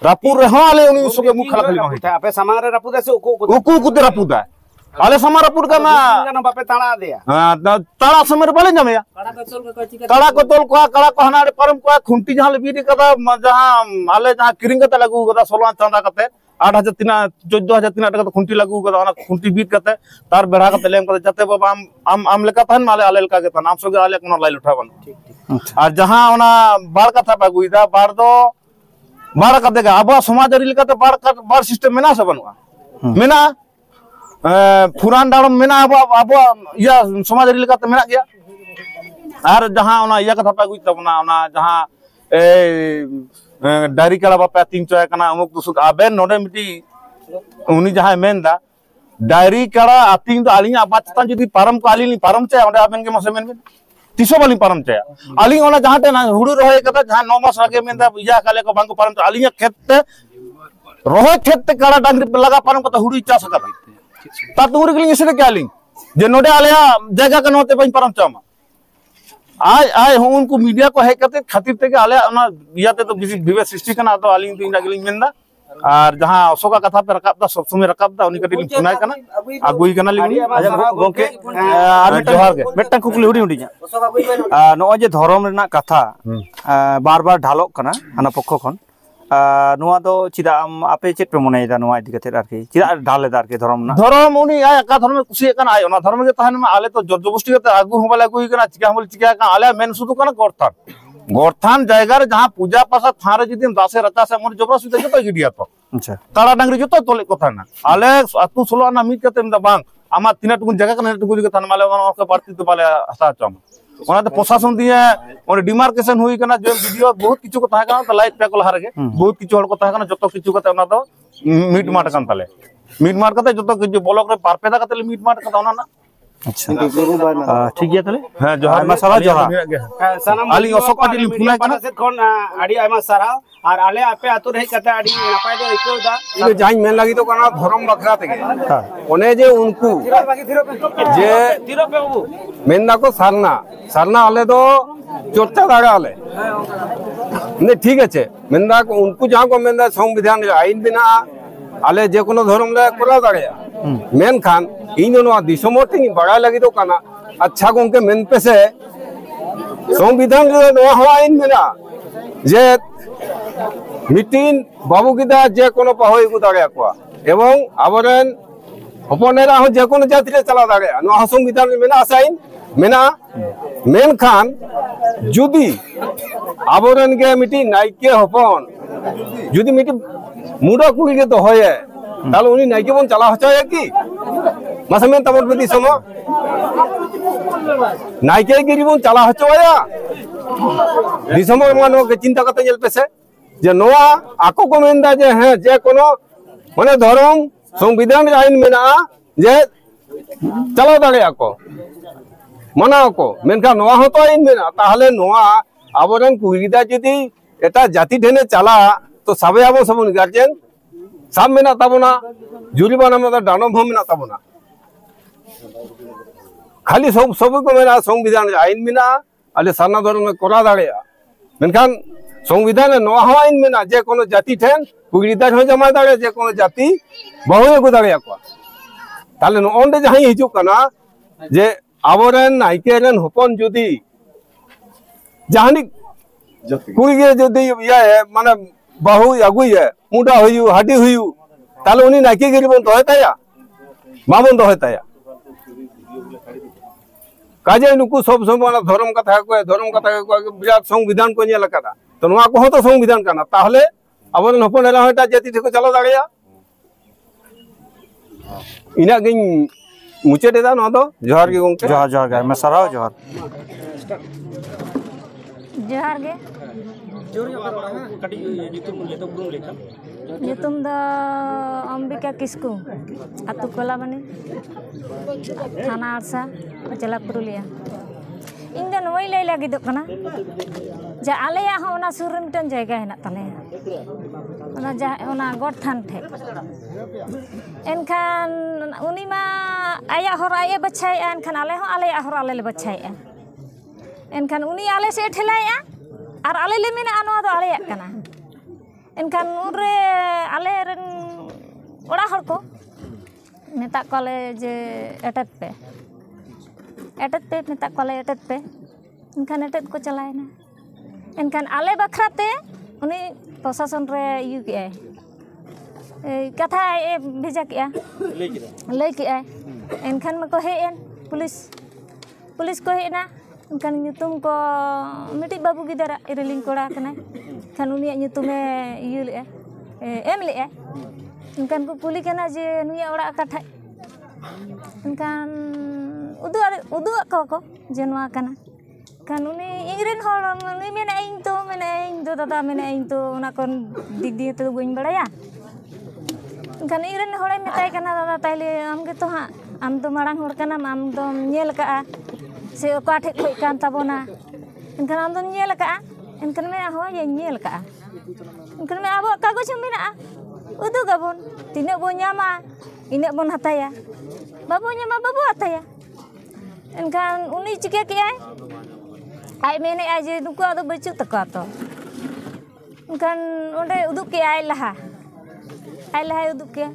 रापुर रे हां आले उनी उसके मुख खला खली थे आपे सामांग रे रापुदा से उकु उकु ते रापुदा आले सामा रापुर का ना गाना बापे ताड़ा देया हां ताड़ा समय रे बाले जामेया ताड़ा को तोल को कड़ा को हनारे परम को खुंटी जहां बीरी कदा जहां आले जहां किरिंग कता लागू कदा 16 चांदा कते 8000 3 14000 3 टाका खुंटी लागू कदा ओना खुंटी बीट कते तार बेढ़ा कते लेम कते जते बाबा आम लेका तहन माले आले लेका के तहन आम सगे आले कोनो लाई उठावन ठीक और जहां ओना बाड़ कथा बागुइदा बाड़ दो बाड़ कते अब समाज री लेका बाड़ सिस्टम मेना से बनुआ मेना फुरान डाड़म मेना अब या समाज री लेका मेना गया और जहां ओना या कथा बागुइ तबना ओना जहां ए डायरी कला बापा तीन चोय कना अमुक दुसुक आबेन नोडे मिटी उनी जहां मेनदा डायरी कला आतिंग तो आलिंग आबाद तन जदी पारम को आलिंग पारम चे ओडे आबेन के मसे मेन तीसो बाली पारम चे आलिंग ओना जहां ते ना हुडु रहे कता जहां 9 मास आगे मेनदा या काले को बांगो पारम आलिंग खेत ते रोहे खेत ते कला डांगरी लगा पारम को हुडु चास सकता ता तुरी गलिंग इसे के आलिंग जे नोडे आलेया जगह के नोते बन पारम चामा आय उनको मीडिया को है कहते खातिर ते आले इयाते तो विवेक सृष्टि करना तो आलिंग तो इना गलिंग मेनदा और जहां अशोका कथा पे रकाबदा सब समय रकाबदा उनी कटी सुनाय कना अगुई कना लिंग अच्छा गोंके आर जोहार के मेटा कुकली हुडी हुडी नो जे धर्म रेना कथा बार बार ढालोक कना हाना पक्ष खन नोआ दो चिदा आपे चेत पे मनेदा नोआ इदि कते आरकी चिदा ढाले दारके धर्म ना धर्म उनी आय का धर्म कुसी कना आय ओना धर्म के तहन में आले तो जबरदस्ती कते आगु होबाला कोई कना चिका हमल चिका का आले मेन सुदु कना गोरथान जायगा रे जहां पूजा पासा थारे जदिम दासे रचा से मोर जबरदस्ती जतो गिडिया तो अच्छा ताड़ा डांगरी जतो तोले कथा ना आले अतु सोलो ना मिट कते में बांग आमा तीना टुकुन जगह कना टुकुन के थान माले ओना के बारती तो बाले हसा चम ओना तो प्रशासन दिए और डिमार्केशन हुई कना जो वीडियो बहुत किछु को था कना तो लाइट पे को लहार गे बहुत किछु हड़ को था कना जतो किछु कते ओना तो मीट मार कन ताले मीट मार कते जतो किछु ब्लॉक रे पारपेदा कते मीट मार कते ओना ना अच्छा ठीक है तले हां जोहार मा सारा जोहार सनम आली अशोक पाटिल फुना कना से कोन आडी आमा सारा और आले आपे आतु रही कते आडी नापाय दो इकोदा इने जाई मेन लगी तो कना धर्म बखरा तेगे ओने जे उनको जे तीरो पे बाबू मेनना को सारना आले तो चर्चा दागा आले ने ठीक है मेनदा को उनको जहां को मेनदा संविधान आईन बिना आले जे कोनो धर्म ले कोला दाड़या मेन खान इन नो दिसमोटिंग बड़ा लगी तो कना अच्छा गोंके मेन पे से संविधान रे नो आईन बिना जे मीटिंग बाबू गिदा जे कोनो पहोय को दाड़या को एवं आवरन हपनेरा हो जे कोनो जाति रे चला दाड़या नो संविधान रे मेना आईन मेना मेन खान जुदी आवरन के मीटिंग नाइके हपन जुदी मीटिंग मुडा कुड़ी के तो होये ताले उनी नाइके बन चला हचाया की मासमेन तमन प्रति सम नाइके गिरी बन चला हचाया दिसंबर मानो के चिंता करते जल पेसे जे नोआ आको को मेनदा जे है जे कोनो माने धर्म संविधान आईन मेना जे चला दाड़े आको मना को मेनका नोआ हो तो आईन मेना ताहले नोआ आबरन कुड़ीदा जदी एटा जाति ठेने चला तो सबे आबो सबन गार्जियन सब मेना ताबना जुरिमाना में दानव मेना ताबना खाली सब को मेना संविधान आईन मेना आले साना धर्म में कोरा दाड़ेया मेनखान संविधान नोआ हो आईन मेना जे कोनो जाति ठेन कुड़ीदा हो जमा दाड़े जे कोनो जाति बहु को दाड़ेया को ताले नो ओंडे जहां हिजु कना जे आवरन नाइकेरन हपन जुदी जहानी कुड़ी के जुदी या है माने बहु अगुई है मुडा हुयु हाडी हुयु ताले उनी नाइके गिरी बन दोहताया माबन दोहताया काजे नुकु सब माने धर्म कथा को विराट संविधान को नेला कदा तो नोआ को तो संविधान कना ताहले आवरन हपन एला हटा जाति ठेको चला दाड़िया इना गिन मुचे देदा न दो जोहार के गोंके जोहार गे मैं सराव जोहार गे nyutum da Ambika Kisku Atu Kolabani Thana Arsa Jala Purulia ᱤᱧ ᱫᱚ ᱱᱚᱣᱟᱹᱧ ᱞᱟᱹᱭ ᱞᱟᱹᱜᱤᱫᱚᱜ ᱠᱟᱱᱟ ᱡᱮ ᱟᱞᱮᱭᱟᱜ ᱦᱚᱸ ᱚᱱᱟ ᱥᱩᱨ ᱨᱮ ᱢᱤᱫᱴᱟᱝ ᱡᱟᱭᱜᱟ ᱦᱮᱱᱟᱜ ᱛᱟᱞᱮᱭᱟ ᱚᱱᱟ ᱜᱚᱰ ᱛᱷᱟᱱ ᱴᱷᱮᱡ ᱮᱱᱠᱷᱟन ᱩᱱᱤ ᱢᱟ ᱟᱭᱟᱜ ᱦᱚᱨ ᱟᱡ ᱮ ᱵᱟᱪᱷᱟᱣᱮᱜᱼᱟ ᱮᱱᱠᱷᱟन ᱟᱞᱮ ᱦᱚᱸ ᱟᱞᱮᱭᱟᱜ ᱦᱚᱨ ᱟᱞᱮ ᱞᱮ ᱵᱟᱪᱷᱟᱣᱮᱜᱼᱟ ᱮᱱᱠᱷᱟन ᱩᱱᱤ ᱟᱞᱮ ᱥᱮᱫ ᱴᱷᱮᱞᱟᱭᱮᱜᱼᱟ ᱟᱨ ᱟᱞᱮ ᱞᱮ ᱢᱮᱱᱟᱜᱼᱟ ᱱᱚᱣᱟ ᱫᱚ ᱟᱞᱮᱭᱟᱜ ᱠᱟᱱᱟ एनखान उनरे आले रन ओड़ा हर को मेता कोले जे एटेट पे मेता कोले एटेट पे एनखान एटेट को चलाएना एनखान आले बखराते उनी प्रशासन रे यू के कथा ए भेजा के लई के एनखान में को हेन पुलिस को हेना एनखान nyutum को मिटी बाबू गिदरा इरेलिंग कोड़ा कना खान उनिया nyutume इयु ले एम ले एनखान को कुली कना जे नुया ओड़ा काठा एनखान उदु को जे नवा कना खान उनी इंग्रेन हर उनी मेना इन तो दादा मेना इन तो उना कोन दिग दिए तो बइन बड़ाया एनखान इंग्रेन हर मेताय कना दादा ताइले आमगे तो हां आम तो मारांग हर कना आम तो नेल का से ओका ठे खोय कान ताबोना एनखान आम तो नेल का एनखान में हो ये नेल का एनखान में आबो कागज मेना उदु गाबोन तिना बो ᱧᱟᱢᱟ इने बोन हताया बाबू ᱧᱟᱢᱟ बाबू हताया एनखान उनी चिके के आई मेने आज जे नुको आदो बचु तका तो एनखान ओंडे उदु के आई लहा उदु के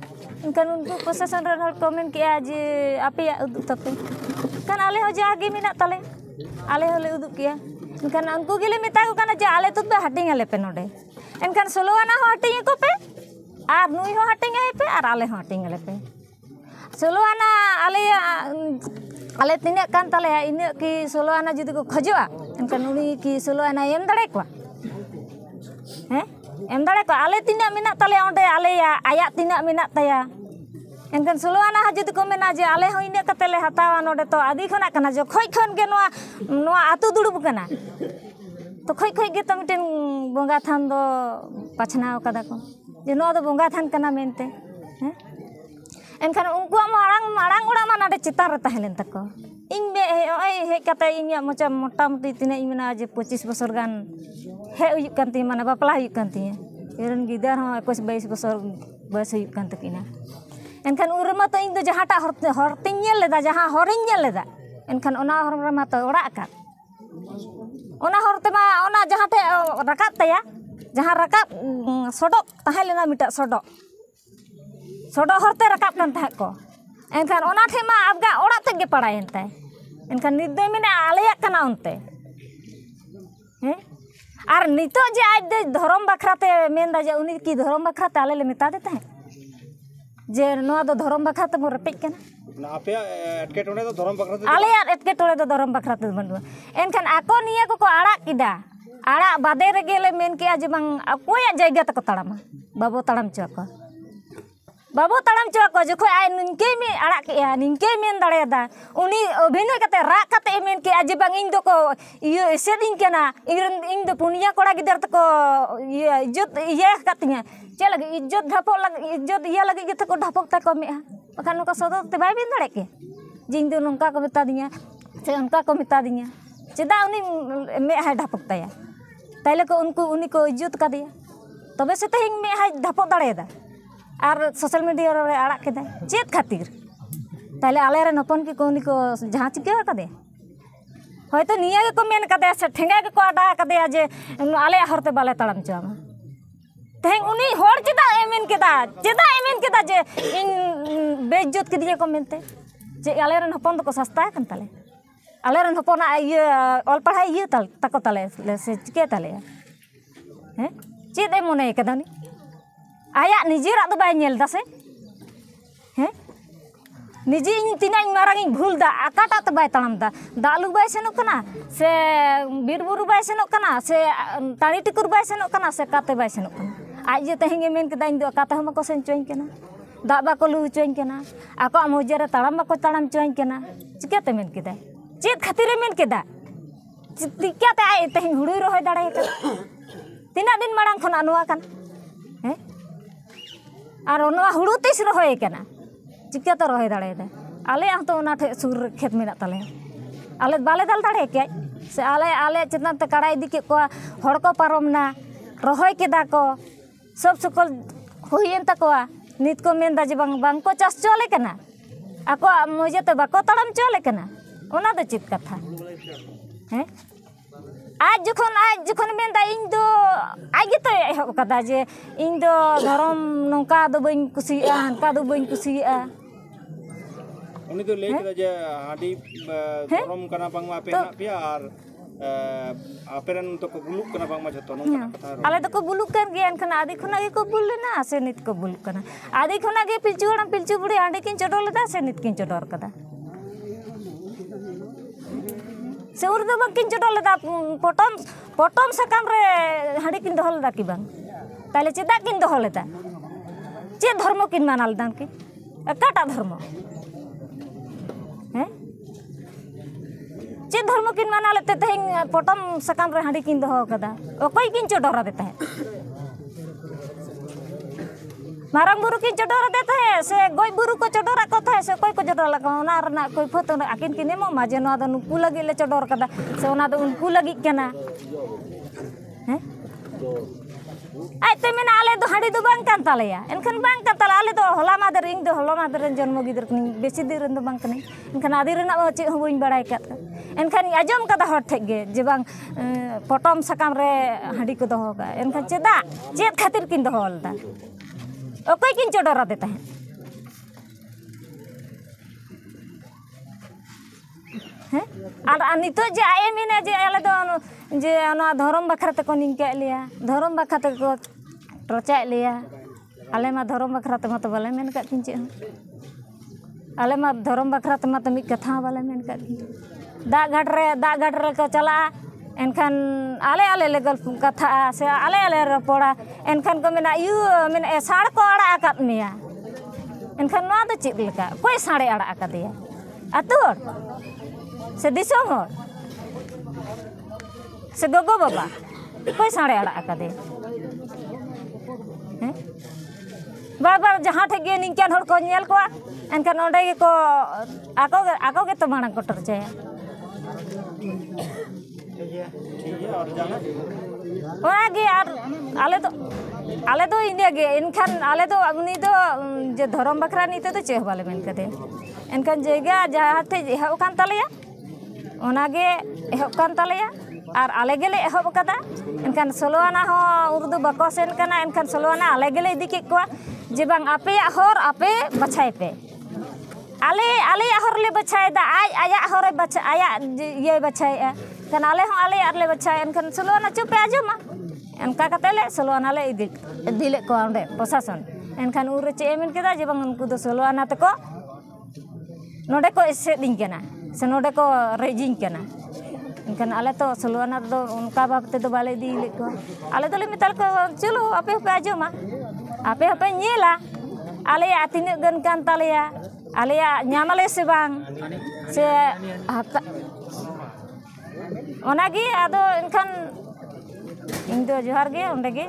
एनखान उनको प्रशासन रे कमेंट के जे आपे उदु तपे kan ale ho jagi mina tale ale hole uduk kia kan angku gile meta ko kana je ale tut be hating ale pe node enkan solowana ho hating ko pe ar nui ho hating ai pe ar ale ho hating ale pe solowana ale tinak kan tale ine ki solowana judi ko khojoa enkan uni ki solowana em dare ko em dare ko ale tinak mina tale onde ale ya ayak tinak mina taya एनखान सलोआना जुदी को मेना जे आले हो इने कते ले हतावा नोडे तो आदि खना कना जो खोय खन के नोआ आतु दुड़ुब कना तो खोय गे तो मिटेन बोंगा थान दो पछनाव कदा को जे नो दो बोंगा थान कना मेनते एनखान उनको मारांग उड़ा मा नाडे चितार रे ताहेलेन तको इन बे हे कते इनिया मोचा मोटामुटी तिने इमेना जे 25 बছর गान हे उय कांती माने बापला हुय कांती एरन गिदार हो 21 22 बছর बयस हुय कांत किना एनखान उरमा तो इन दो जहाटा हरतिन नेल लेदा जहां हरिन नेल लेदा एनखान ओना हरमा तो ओड़ा का ओना हरते मा ओना जहाटे रकाब तया जहां रकाब सडक ताहेलेना मिटा सडक हरते रकाब कान ताहे को एनखान ओना ठे मा आबगा ओड़ा ते गे पड़ायन ताय एनखान निदे मिने आलेया कना उनते आर नितो जे आज दे धर्म बखराते मेनदा जे उनी की धर्म बखराते आले ले मेता देता है जे नोआ दो धर्म बखराते मो रपेक केना ना आपे एटके टोने दो धर्म बखराते आले यार एटके टोने दो धर्म बखराते बनु एनखान आको निया को आड़ा किदा आड़ा बादे रे गेले मेन के आज बंग कोया जायगा तक ताड़ामा बाबू ताड़ाम चको जखो आय निनके में आड़ा के निनके मेन दाड़ेदा उनी अभिनय कते रा कते मेन के आज बंग इन दो को ये सेदिन केना इन दो पुनिया कोड़ा गिदर तक इज्जत ये कतिया चे लगे इज्जत ढापक लगे इज्जत ये लगे के तको ढापक तक में बखान को सदो ते बाय बिन दाड़े के जिन दो नंका को मेता दिया से उनका को मेता दिया चेदा उनी में है ढापक ताया ताइले को उनी को इज्जत का दिया तबे से ते में है ढापक दाड़ेदा और सोशल मीडिया रे आड़ा के चेत खातिर ताइले आले रे नपन की कोनी को जहां चिके कदे होयतो निया के को मेन कदे से ठेंगा के को आड़ा कदे जे आले हरते बाले तड़म चामा तें उनी होड़ चेदा एमेन केदा जे इन बेइज्जत के दिया को मेनते जे आले रे नपन को सस्ता कन ताले आले रे नपन ये ऑल पढ़ाई ये तको ताले से चिके ताले चेद ए मने कदानी आया निजेरा तो बाय नेल दासे निजे तीना मारांग भूल दा आकाटा तो बाय ताम दा दालू बाय सेनो कना से बीरबुरु बाय सेनो कना से ताड़ी टिकुर बाय सेनो कना से काते बाय सेनो कना आज जे तहेंगे मेन के दाइन दो काते हम को सेन चोइन कना दा बा को लु चोइन कना आको मोजेरे ताड़ाम बा को ताड़ाम चोइन कना चिकाते मेन के दा चेत खातिर मेन के दा चिकाते आय तहें हुड़ु रोय दाड़े का तीना दिन मारांग खना नोआ कना और नोआ हुड़ु तिस रोय कना चिकाते रोय दाड़े दा आले तो ओना ठे सुर खेत मेना ताले आले बाले दाल दाड़े के से आले चितना ते काड़ा इदी के को हड़ को पारमना रोय केदा को सब सकल हुयन तकोआ नित को मेन दा जे बांग को चास चले कना आको मोजे तो बाको ताड़म चले कना ओना दो चित कथा आज जखन मेन दा इन दो आज ᱜᱮᱛᱚ ᱮᱦᱚᱵ ᱠᱟᱫᱟ ᱡᱮ ᱤᱧ ᱫᱚ ᱫᱷᱚᱨᱚᱢ ᱱᱚᱝᱠᱟ ᱫᱚ ᱵᱟᱹᱧ ᱠᱩᱥᱤᱭᱟᱜᱼᱟ ᱦᱟᱱᱠᱟ ᱫᱚ ᱵᱟᱹᱧ ᱠᱩᱥᱤᱭᱟᱜᱼᱟ उनी तो ले के जे हाडी धर्म कना बांगमा पे ना पिया और आपेरन तो को बुलुक कना बांगमा जतो नोंका कथा आले तो को बुलुक कर गया एनखन आदि खना के को बुल लेना से नित को बुलुक कना आदि खना के पिलचू हड़म पिलचू बुढ़ी हांडी किन चडोर लेदा से नित किन चडोर कदा से उर दो किन चडोर लेदा पटम सकाम रे हांडी किन दोहल दा की बांग ताले चेदा किन दोहल लेदा चे धर्म किन मानाल दान की काटा धर्म चे धर्म किन माना लेते तेहें पटम सकाम रे हांडी किन दोहो कदा ओकई किन चडोरा देता है मारंग बुरु किन चडोरा देता है से गोई बुरु को चडोरा को था से कोई को चडोरा लगा ओना रना कोई फोटो आकिन किन एमो माजे नोआ दो नुकु लगी ले चडोर कदा से ओना दो उनको लगी केना हैं आते मेना आले दो हांडी दो बांग कान तालेया एनखन बांग कान ताला आले दो होला मादर इंग दो होला मादर जन्म गिदर कनी बेसी दिन दो बांग कनी एनखन आदि रेना चे हो बइन बड़ाय कात एनखन आजम कदा हर ठेक गे जे बांग पटम सकाम रे हांडी को दोहो का एनखन चेदा चेत खातिर किन दोहोलदा ओकई किन चडोरा देता है हैं आर नितो जे आए मिने जे आले दो जे ना धर्म बखरा तक निंके लिया धर्म बखरा तक को टोचा लिया आले मा धर्म बखरा त मत बले मेन का किंचे आले मा धर्म बखरा त मत मिक कथा बले मेन का दा घाट रे को चला एनखान आले लेगल कथा से आले रपोड़ा एनखान को मेना यू मेना साड़ को आड़ा आकात मिया एनखान नो तो चेक लेका कोई साड़े आड़ा आकादिया अतु से दिसोम हो से गोगो बाबा कोई साड़े आड़ा आकादे बार बार जहाँ ठेक गे निंकान हर को नेल को एनखान ओंडे गे को आको गे तो माना को टरचाया ओनागे आर आले तो इंडिया गे एनखान आले तो उनी तो जे धर्म बखरा नीते तो चेह बाले मेन कदे एनखान जगह जहाँ थे एहब कान तालेया ओनागे एहब कान तालेया और आले गेले एहब कदा एनखान सोलोआना हो उर्दू बको सेन कना एनखान सोलोआना आले गेले इदी के को जे बांग आपे हर आपे बछाई पे आले हर ले बछाई दा आया हर बछा आया ये बछाई कन आले हो आले आरले बछाई एनखान सोलोआना चुपे आजमा एनका कतेले सोलोआना ले इदिले को ओंडे प्रशासन एनखान उरे चे एमिन केदा जे बांग उनको दो सोलोआना तको नोडे को एसे दिन केना से नोडे को रेजिंग केना एनखान आले तो सोलोआना दो उनका बाबते दो बाले दिले को आले तो ले मिताल को चलो आपे आजमा आपे नेला आले तिने गन कान तालेया आले ᱧᱟᱢᱟᱞᱮ से बांग से ओनागी आदो एनखान ᱤᱧ ᱫᱚ ᱡᱚᱦᱟᱨ ᱜᱮ ᱚᱸᱰᱮ ᱜᱮ